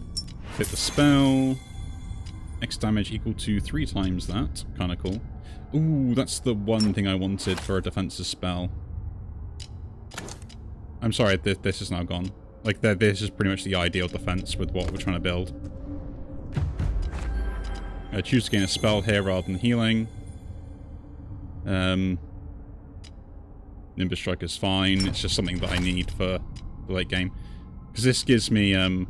Hit the spell. X damage equal to 3 times that. Kinda cool. Ooh, that's the one thing I wanted for a defensive spell. I'm sorry, this is now gone. Like, this is pretty much the ideal defense with what we're trying to build. I choose to gain a spell here rather than healing. Nimbus Strike is fine. It's just something that I need for the late game. Because this gives me, I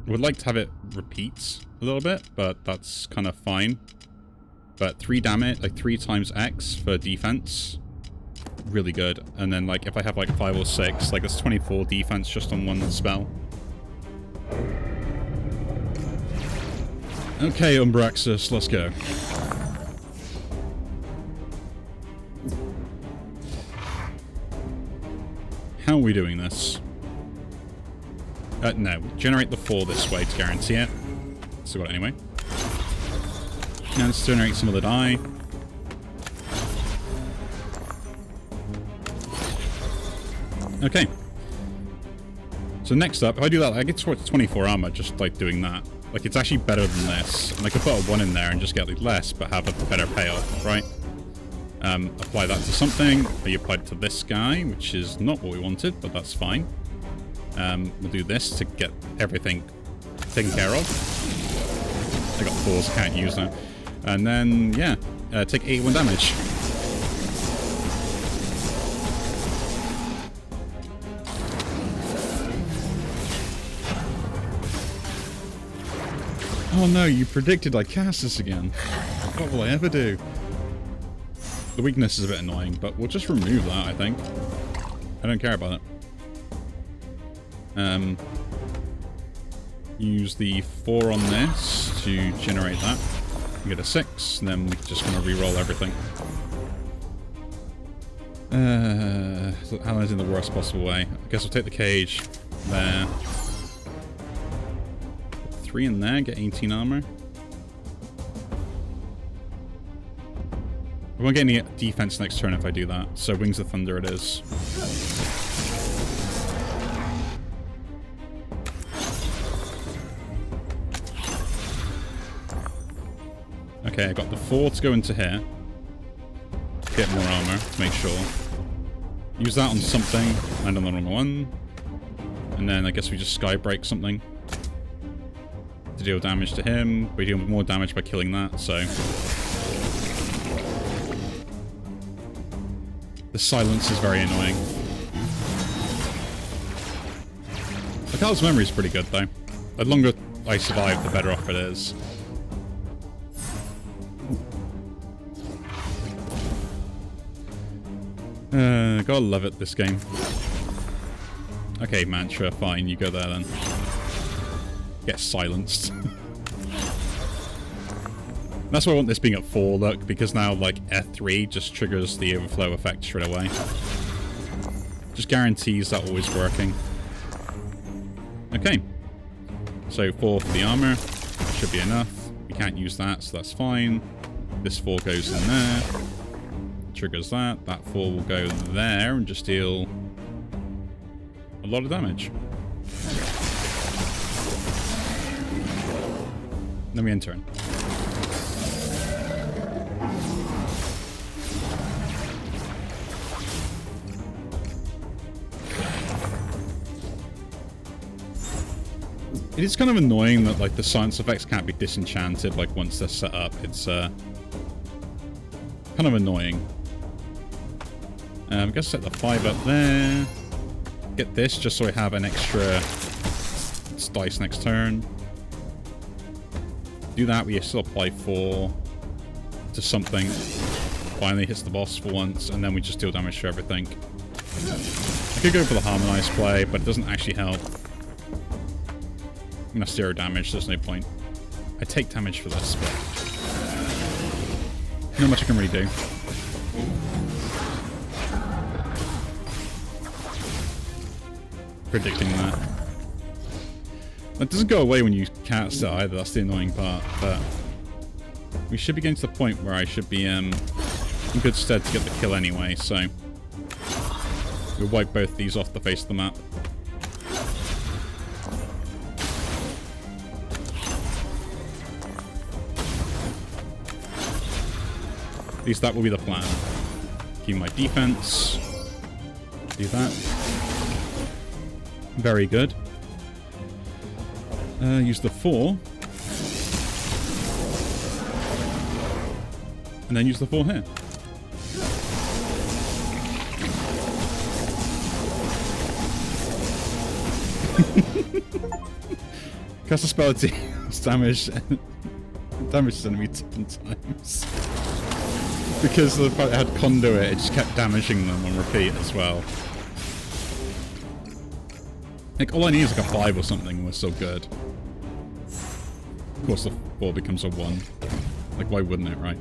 would like to have it repeat a little bit, but that's kind of fine. But 3 damage, like 3 times X for defense. really good. And then like if I have like 5 or 6, like that's 24 defense just on one spell. Okay, Umbraxus, let's go. How are we doing this? No, generate the 4 this way to guarantee it. So what anyway. Now let's generate some of the die. Okay. So next up, if I do that, I get towards 24 armor just like doing that. Like it's actually better than this. And I could put a 1 in there and just get like less, but have a better payoff, right? Apply that to something. You applied it to this guy, which is not what we wanted, but that's fine. We'll do this to get everything taken care of. I got 4s, can't use them. And then, yeah, take 81 damage. Oh no, you predicted I cast this again. What will I ever do? The weakness is a bit annoying, but we'll just remove that, I think. I don't care about it. Use the 4 on this to generate that. We get a 6, and then we're just going to re-roll everything. So Alan's in the worst possible way. I guess we'll take the cage there. 3 in there, get 18 armor. We won't get any defense next turn if I do that, so Wings of Thunder it is. Okay, I got the 4 to go into here. Get more armor to make sure. Use that on something, and on the wrong one. And then I guess we just sky break something to deal damage to him. We deal more damage by killing that, so. The silence is very annoying. The card's memory is pretty good though. The longer I survive, the better off it is. Gotta love it, this game. Okay, Mantra, fine, you go there then. Get silenced. That's why I want this being at 4, look, because now, like, F3 just triggers the overflow effect straight away. Just guarantees that always working. Okay. So 4 for the armor. Should be enough. We can't use that, so that's fine. This 4 goes in there. Triggers that. That 4 will go there and just deal a lot of damage. Then we end turn. It is kind of annoying that like the science effects can't be disenchanted like once they're set up. It's kind of annoying. I'm gonna set the 5 up there. Get this just so I have an extra dice next turn. Do that, we still apply 4 to something. Finally hits the boss for once, and then we just deal damage to everything. I could go for the harmonized play, but it doesn't actually help. I'm gonna 0 damage, there's no point. I take damage for this, but not much I can really do. Predicting that. That doesn't go away when you cast it either, that's the annoying part, but we should be getting to the point where I should be in good stead to get the kill anyway, so we'll wipe both these off the face of the map. At least that will be the plan. Keep my defense. Do that. Very good. Use the 4. And then use the 4 here. Cast a spell deals damage. Damage enemy 10 times. Because of the fact it had conduit, it just kept damaging them on repeat as well. Like, all I need is like a 5 or something, and we're still good. Of course, the 4 becomes a 1. Like, why wouldn't it, right?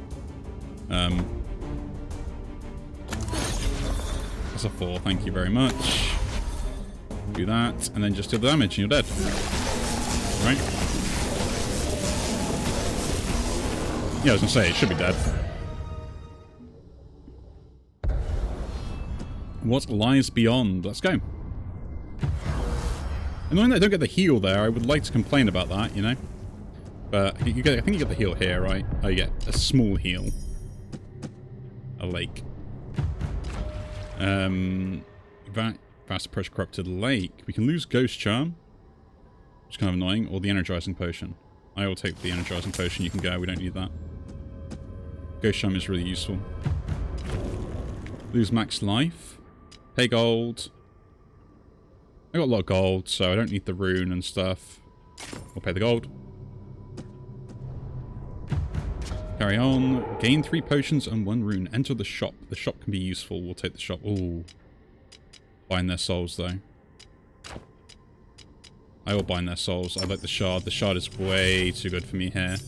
That's a 4, thank you very much. Do that, and then just deal the damage, and you're dead. Right? Yeah, I was gonna say, it should be dead. What lies beyond? Let's go. Annoying that I don't get the heal there. I would like to complain about that, you know? But I think you get the heal here, right? Oh, you get a small heal. A lake. Fast approach corrupted lake. We can lose Ghost Charm, which is kind of annoying, or the Energizing Potion. I will take the Energizing Potion. You can go. We don't need that. Ghost Charm is really useful. Lose max life. Pay gold. I got a lot of gold, so I don't need the rune and stuff. We'll pay the gold. Carry on. Gain 3 potions and 1 rune. Enter the shop. The shop can be useful. We'll take the shop. Ooh. Bind their souls, though. I will bind their souls. I like the shard. The shard is way too good for me here.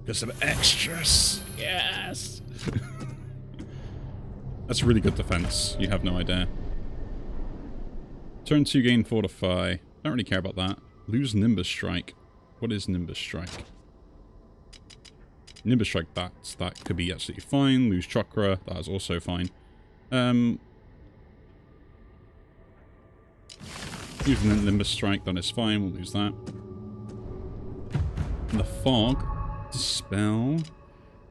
Get some extras. Yes. That's really good defense. You have no idea. Turn 2, gain Fortify. Don't really care about that. Lose Nimbus Strike. What is Nimbus Strike? Nimbus Strike, that could be absolutely fine. Lose Chakra. That is also fine. Use Nimbus Strike. That is fine. We'll lose that. And the Fog. Dispel.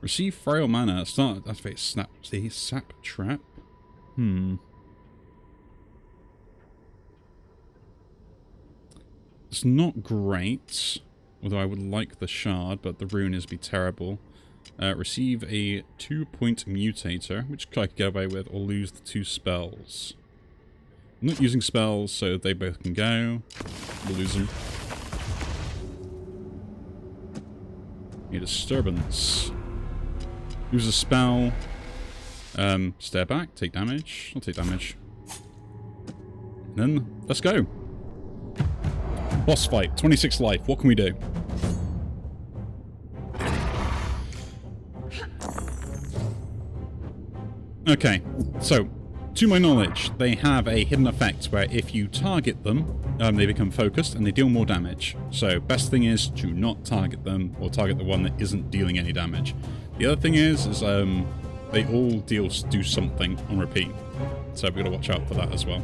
Receive Frail Mana. Start. That's very snap. See, Sap Trap. It's not great. Although I would like the shard, but the rune is be terrible. Receive a 2-point mutator, which I could get away with, or lose the 2 spells. I'm not using spells, so they both can go. We'll lose them. A disturbance. Use a spell. Stare back, take damage. I'll take damage. And then, let's go. Boss fight, 26 life. What can we do? Okay, so, to my knowledge, they have a hidden effect where if you target them, they become focused and they deal more damage. So, best thing is to not target them, or target the one that isn't dealing any damage. The other thing is they all do something on repeat. So we've got to watch out for that as well.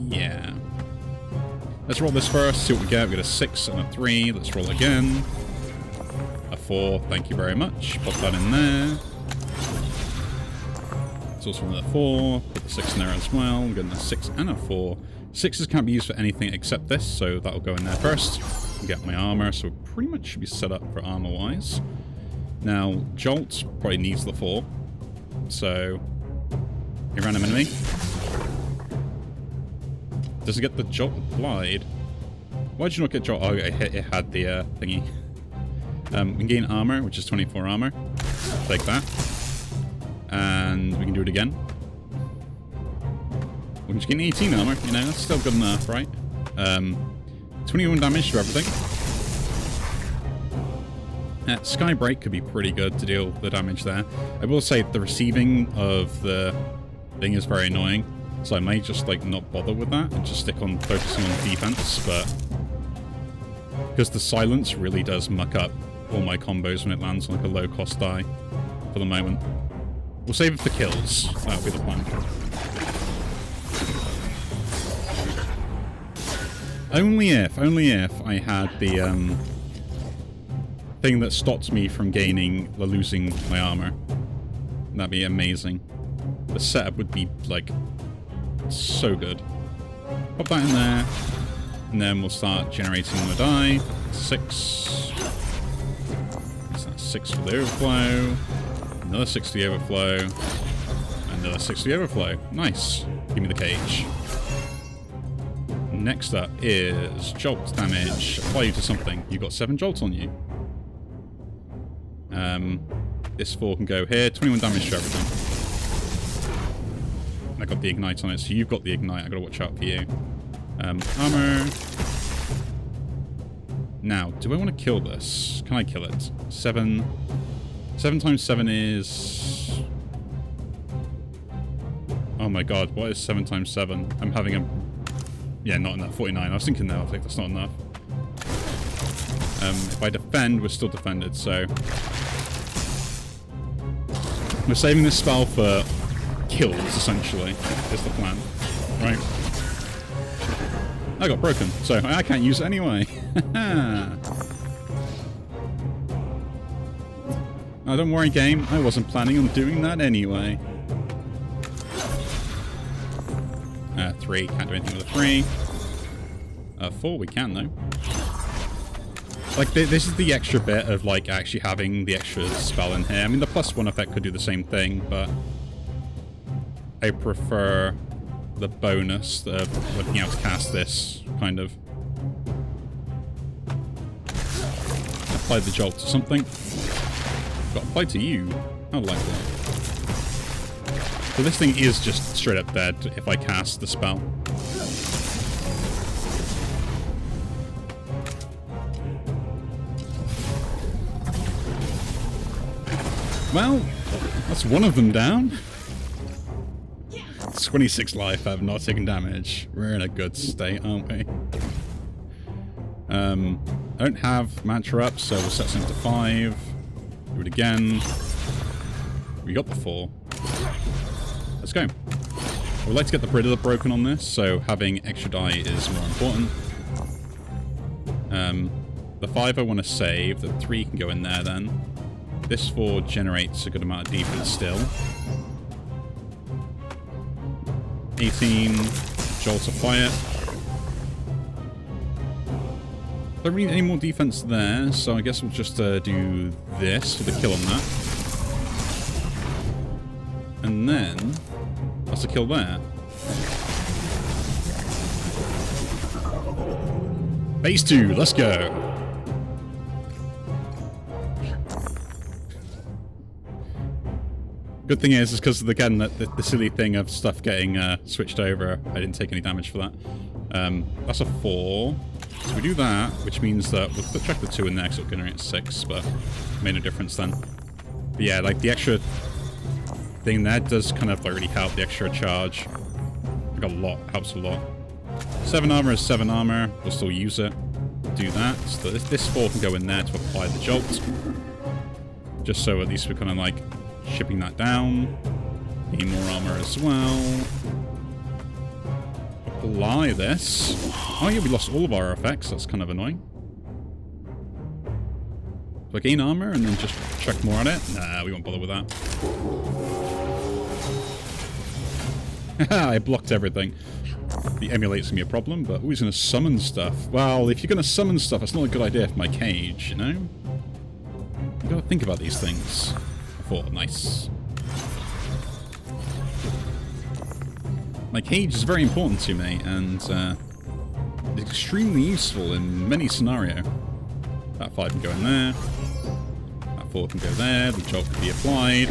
Yeah. Let's roll this first, see what we get. We got a 6 and a 3. Let's roll again. A 4, thank you very much. Pop that in there. It's also another 4. Put the 6 in there as well. We're getting a 6 and a 4. 6s can't be used for anything except this, so that'll go in there first. I'll get my armor, so we pretty much should be set up for armor-wise. Now, Jolt probably needs the 4. So, a random enemy. Does it get the Jolt applied? Why did you not get Jolt? Oh, it had the thingy. We can gain armor, which is 24 armor. Take that. And we can do it again. We can just gain 18 armor, you know, that's still good enough, right? 21 damage to everything. Skybreak could be pretty good to deal the damage there. I will say the receiving of the thing is very annoying. So I may just like not bother with that and just stick on focusing on defense, but because the silence really does muck up all my combos when it lands on like a low cost die for the moment. We'll save it for kills. That'll be the plan. Only if I had the thing that stops me from losing my armor. That'd be amazing. The setup would be like so good. Pop that in there, and then we'll start generating the die. 6. So that's 6 for the overflow. Another 6 for the overflow. Another 6 for the overflow. Nice. Give me the cage. Next up is jolt damage. Apply you to something. You've got 7 jolts on you. This 4 can go here. 21 damage to everything. I got the ignite on it, so you've got the ignite. I gotta watch out for you. Armor. Now, do I want to kill this? Can I kill it? 7. 7 times 7 is... Oh my god, what is 7 times 7? I'm having a... Yeah, not enough. 49. I was thinking that. I think that's not enough. If I defend, we're still defended, so... We're saving this spell for kills, essentially, is the plan. Right. I got broken, so I can't use it anyway. Oh, don't worry, game. I wasn't planning on doing that anyway. 3. Can't do anything with a 3. 4, we can, though. Like, this is the extra bit of, like, actually having the extra spell in here. I mean, the +1 effect could do the same thing, but I prefer the bonus of looking out to cast this, kind of. Apply the jolt to something. Got applied to you. I like that. So this thing is just straight up dead if I cast the spell. Well, that's one of them down. 26 life, I've not taken damage. We're in a good state, aren't we? I don't have mantra up, so we'll set something to 5. Do it again. We got the 4. Let's go. I would like to get rid of the broken on this, so having extra die is more important. The 5 I want to save. The 3 can go in there then. This 4 generates a good amount of defense still. 18. Joltify it. Don't really need any more defense there, so I guess we'll just do this for the kill on that. And then that's a kill there. Base 2, let's go. Good thing is because, again, the silly thing of stuff getting switched over, I didn't take any damage for that. That's a 4. So we do that, which means that we'll check the 2 in there because it'll generate 6, but made no difference then. But yeah, like the extra thing there does kind of like really help, the extra charge. Like a lot, helps a lot. 7 armor is 7 armor, we'll still use it. Do that. So this 4 can go in there to apply the jolt. Just so at least we're kind of like shipping that down. Need more armor as well. Apply this. Oh yeah, we lost all of our effects. That's kind of annoying. Do I gain armor and then just check more at it? Nah, we won't bother with that. I blocked everything. The emulate's gonna be a problem, but who's gonna summon stuff? Well, if you're gonna summon stuff, that's not a good idea for my cage, you know? You gotta think about these things. 4, nice. My cage is very important to me, and it's extremely useful in many scenarios. That 5 can go in there. That 4 can go there. The jolt can be applied.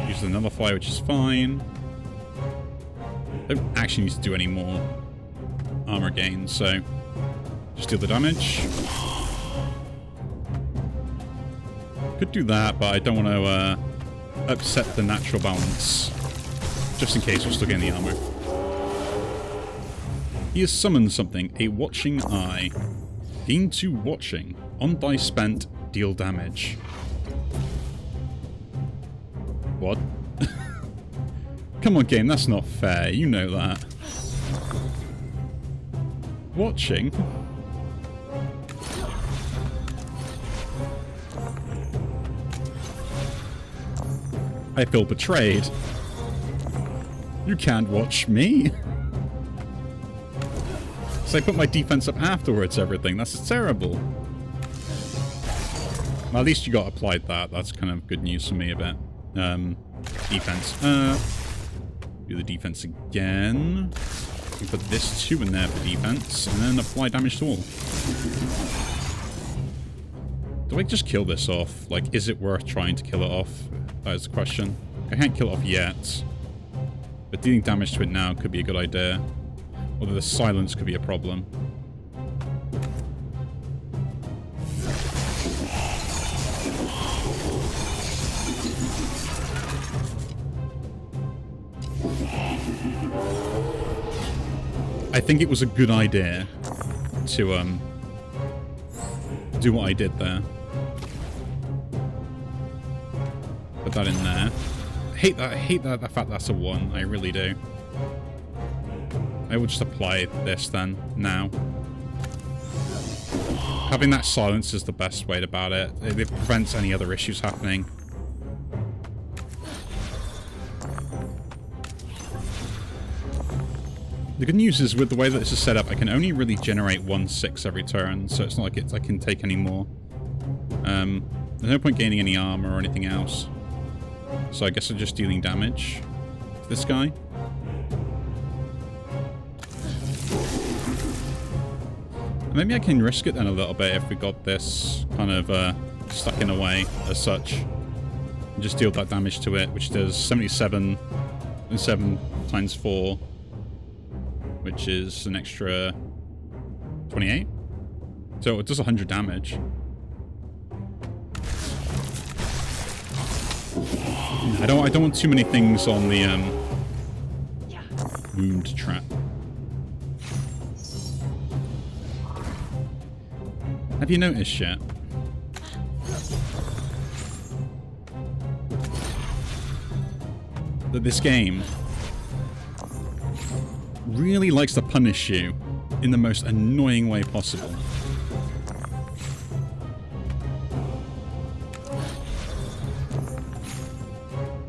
Use the nullify, which is fine. Don't actually need to do any more armor gains, so just deal the damage. Could do that, but I don't want to upset the natural balance. Just in case we're still getting the armor. He has summoned something, a watching eye. Gain 2 watching. On die spent, deal damage. What? Come on, game, that's not fair. You know that. Watching? I feel betrayed. You can't watch me. So I put my defense up afterwards, everything. That's terrible. Well, at least you got applied that. That's kind of good news for me a bit. Defense up. Do the defense again. We put this 2 in there for defense, and then apply damage to all. Do I just kill this off? Like, is it worth trying to kill it off? That is the question. I can't kill it off yet. But dealing damage to it now could be a good idea. Although the silence could be a problem. I think it was a good idea to do what I did there. Put that in there. I hate that the fact that's a 1. I really do. I will just apply this then, now. Having that silence is the best way about it. It prevents any other issues happening. The good news is with the way that this is set up, I can only really generate 1/6 every turn, so it's not like I can take any more. There's no point gaining any armor or anything else. So I guess I'm just dealing damage to this guy. Maybe I can risk it then a little bit if we got this kind of stuck in a way as such. And just deal that damage to it, which does 77 and 7 times 4. Which is an extra 28. So it does 100 damage. I don't want too many things on the wound trap. Have you noticed yet? That this game really likes to punish you in the most annoying way possible.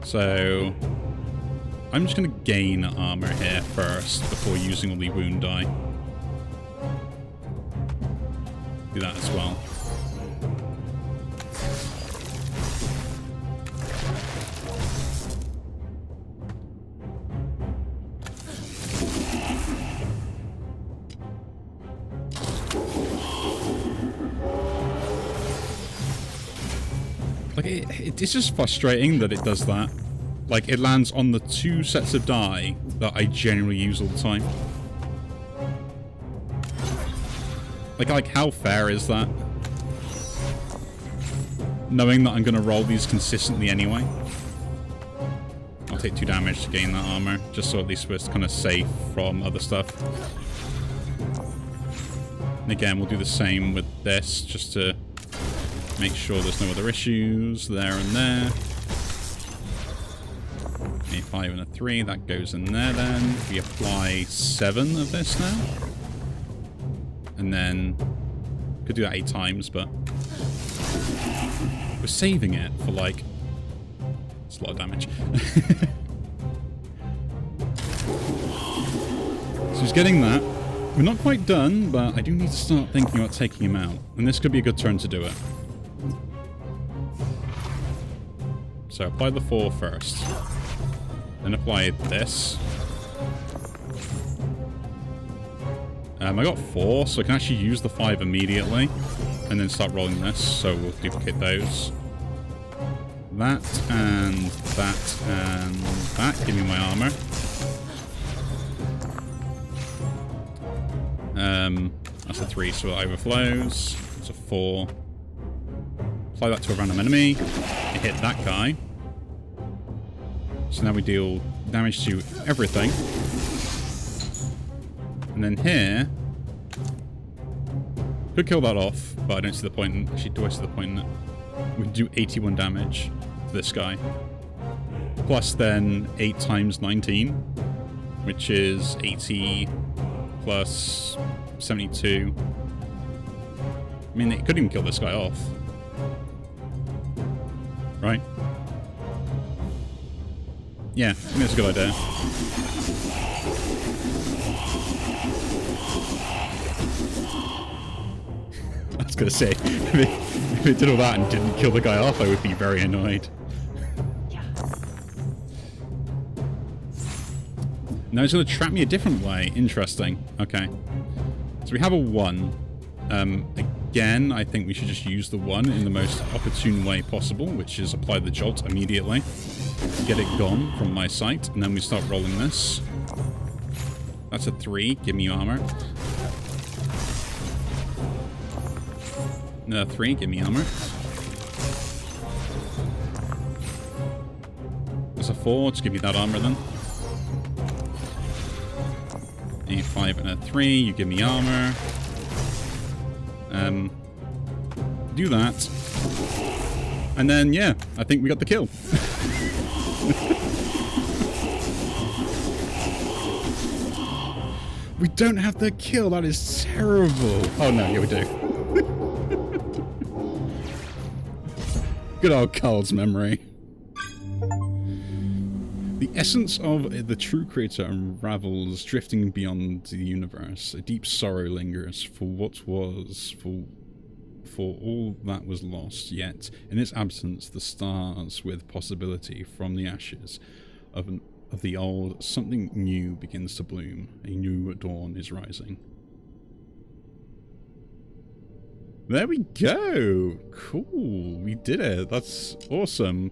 So I'm just going to gain armor here first before using all the wound die. Do that as well. Like, it's just frustrating that it does that. Like, it lands on the 2 sets of die that I generally use all the time. Like how fair is that? Knowing that I'm going to roll these consistently anyway. I'll take 2 damage to gain that armor, just so at least we're kind of safe from other stuff. And again, we'll do the same with this, just to make sure there's no other issues there and there. A 5 and a 3, that goes in there then. We apply 7 of this now. And then, could do that 8 times, but we're saving it for like, it's a lot of damage. So he's getting that. We're not quite done, but I do need to start thinking about taking him out. And this could be a good turn to do it. So apply the 4 first. Then apply this. I got 4, so I can actually use the 5 immediately. And then start rolling this, so we'll duplicate those. That, and that, and that. Give me my armor. That's a 3, so it overflows. It's a 4. Apply that to a random enemy. It hit that guy. So now we deal damage to everything. And then here, could kill that off, but I don't see the point in, actually, do I see the point in it? We can do 81 damage to this guy. Plus then 8 times 19, which is 80 plus 72. I mean, it could even kill this guy off. Right? Yeah, I think that's a good idea. I was going to say, if it did all that and didn't kill the guy off, I would be very annoyed. Now it's going to trap me a different way. Interesting. Okay. So we have a 1. again, I think we should just use the 1 in the most opportune way possible, which is apply the jolt immediately. Get it gone from my sight, and then we start rolling this. That's a 3. Give me armor. Another 3. Give me armor. That's a 4. Just give me that armor then. A 5 and a 3. You give me armor. Do that. And then, yeah, I think we got the kill. We don't have the kill. That is terrible. Oh, no, yeah, we do. Good old Carl's memory. The essence of the true creator unravels, drifting beyond the universe. A deep sorrow lingers for what was, for all that was lost. Yet, in its absence, the stars with possibility from the ashes of the old, something new begins to bloom. A new dawn is rising. There we go. Cool. We did it. That's awesome.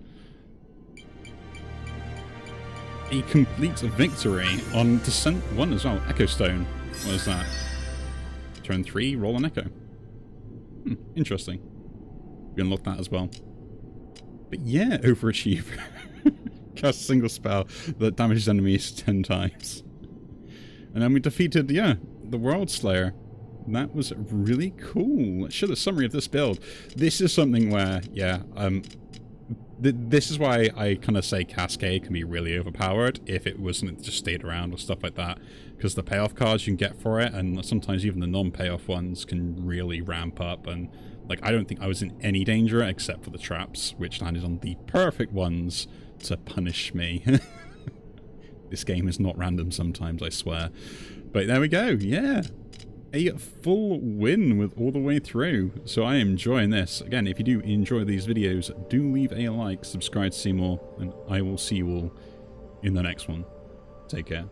A complete victory on Descent 1 as well. Echo Stone. What is that? Turn 3, roll an Echo. Interesting. We unlocked that as well. But yeah, overachiever. Cast a single spell that damages enemies 10 times. And then we defeated, yeah, the World Slayer. That was really cool. Let's show the summary of this build. This is something where, yeah, this is why I kind of say Cascade can be really overpowered if it wasn't just stayed around or stuff like that. Because the payoff cards you can get for it, and sometimes even the non-payoff ones, can really ramp up. And like, I don't think I was in any danger except for the traps, which landed on the perfect ones to punish me. This game is not random sometimes, I swear. But there we go, yeah. A full win with all the way through. So I am enjoying this. Again, if you do enjoy these videos, do leave a like, subscribe to see more, and I will see you all in the next one. Take care.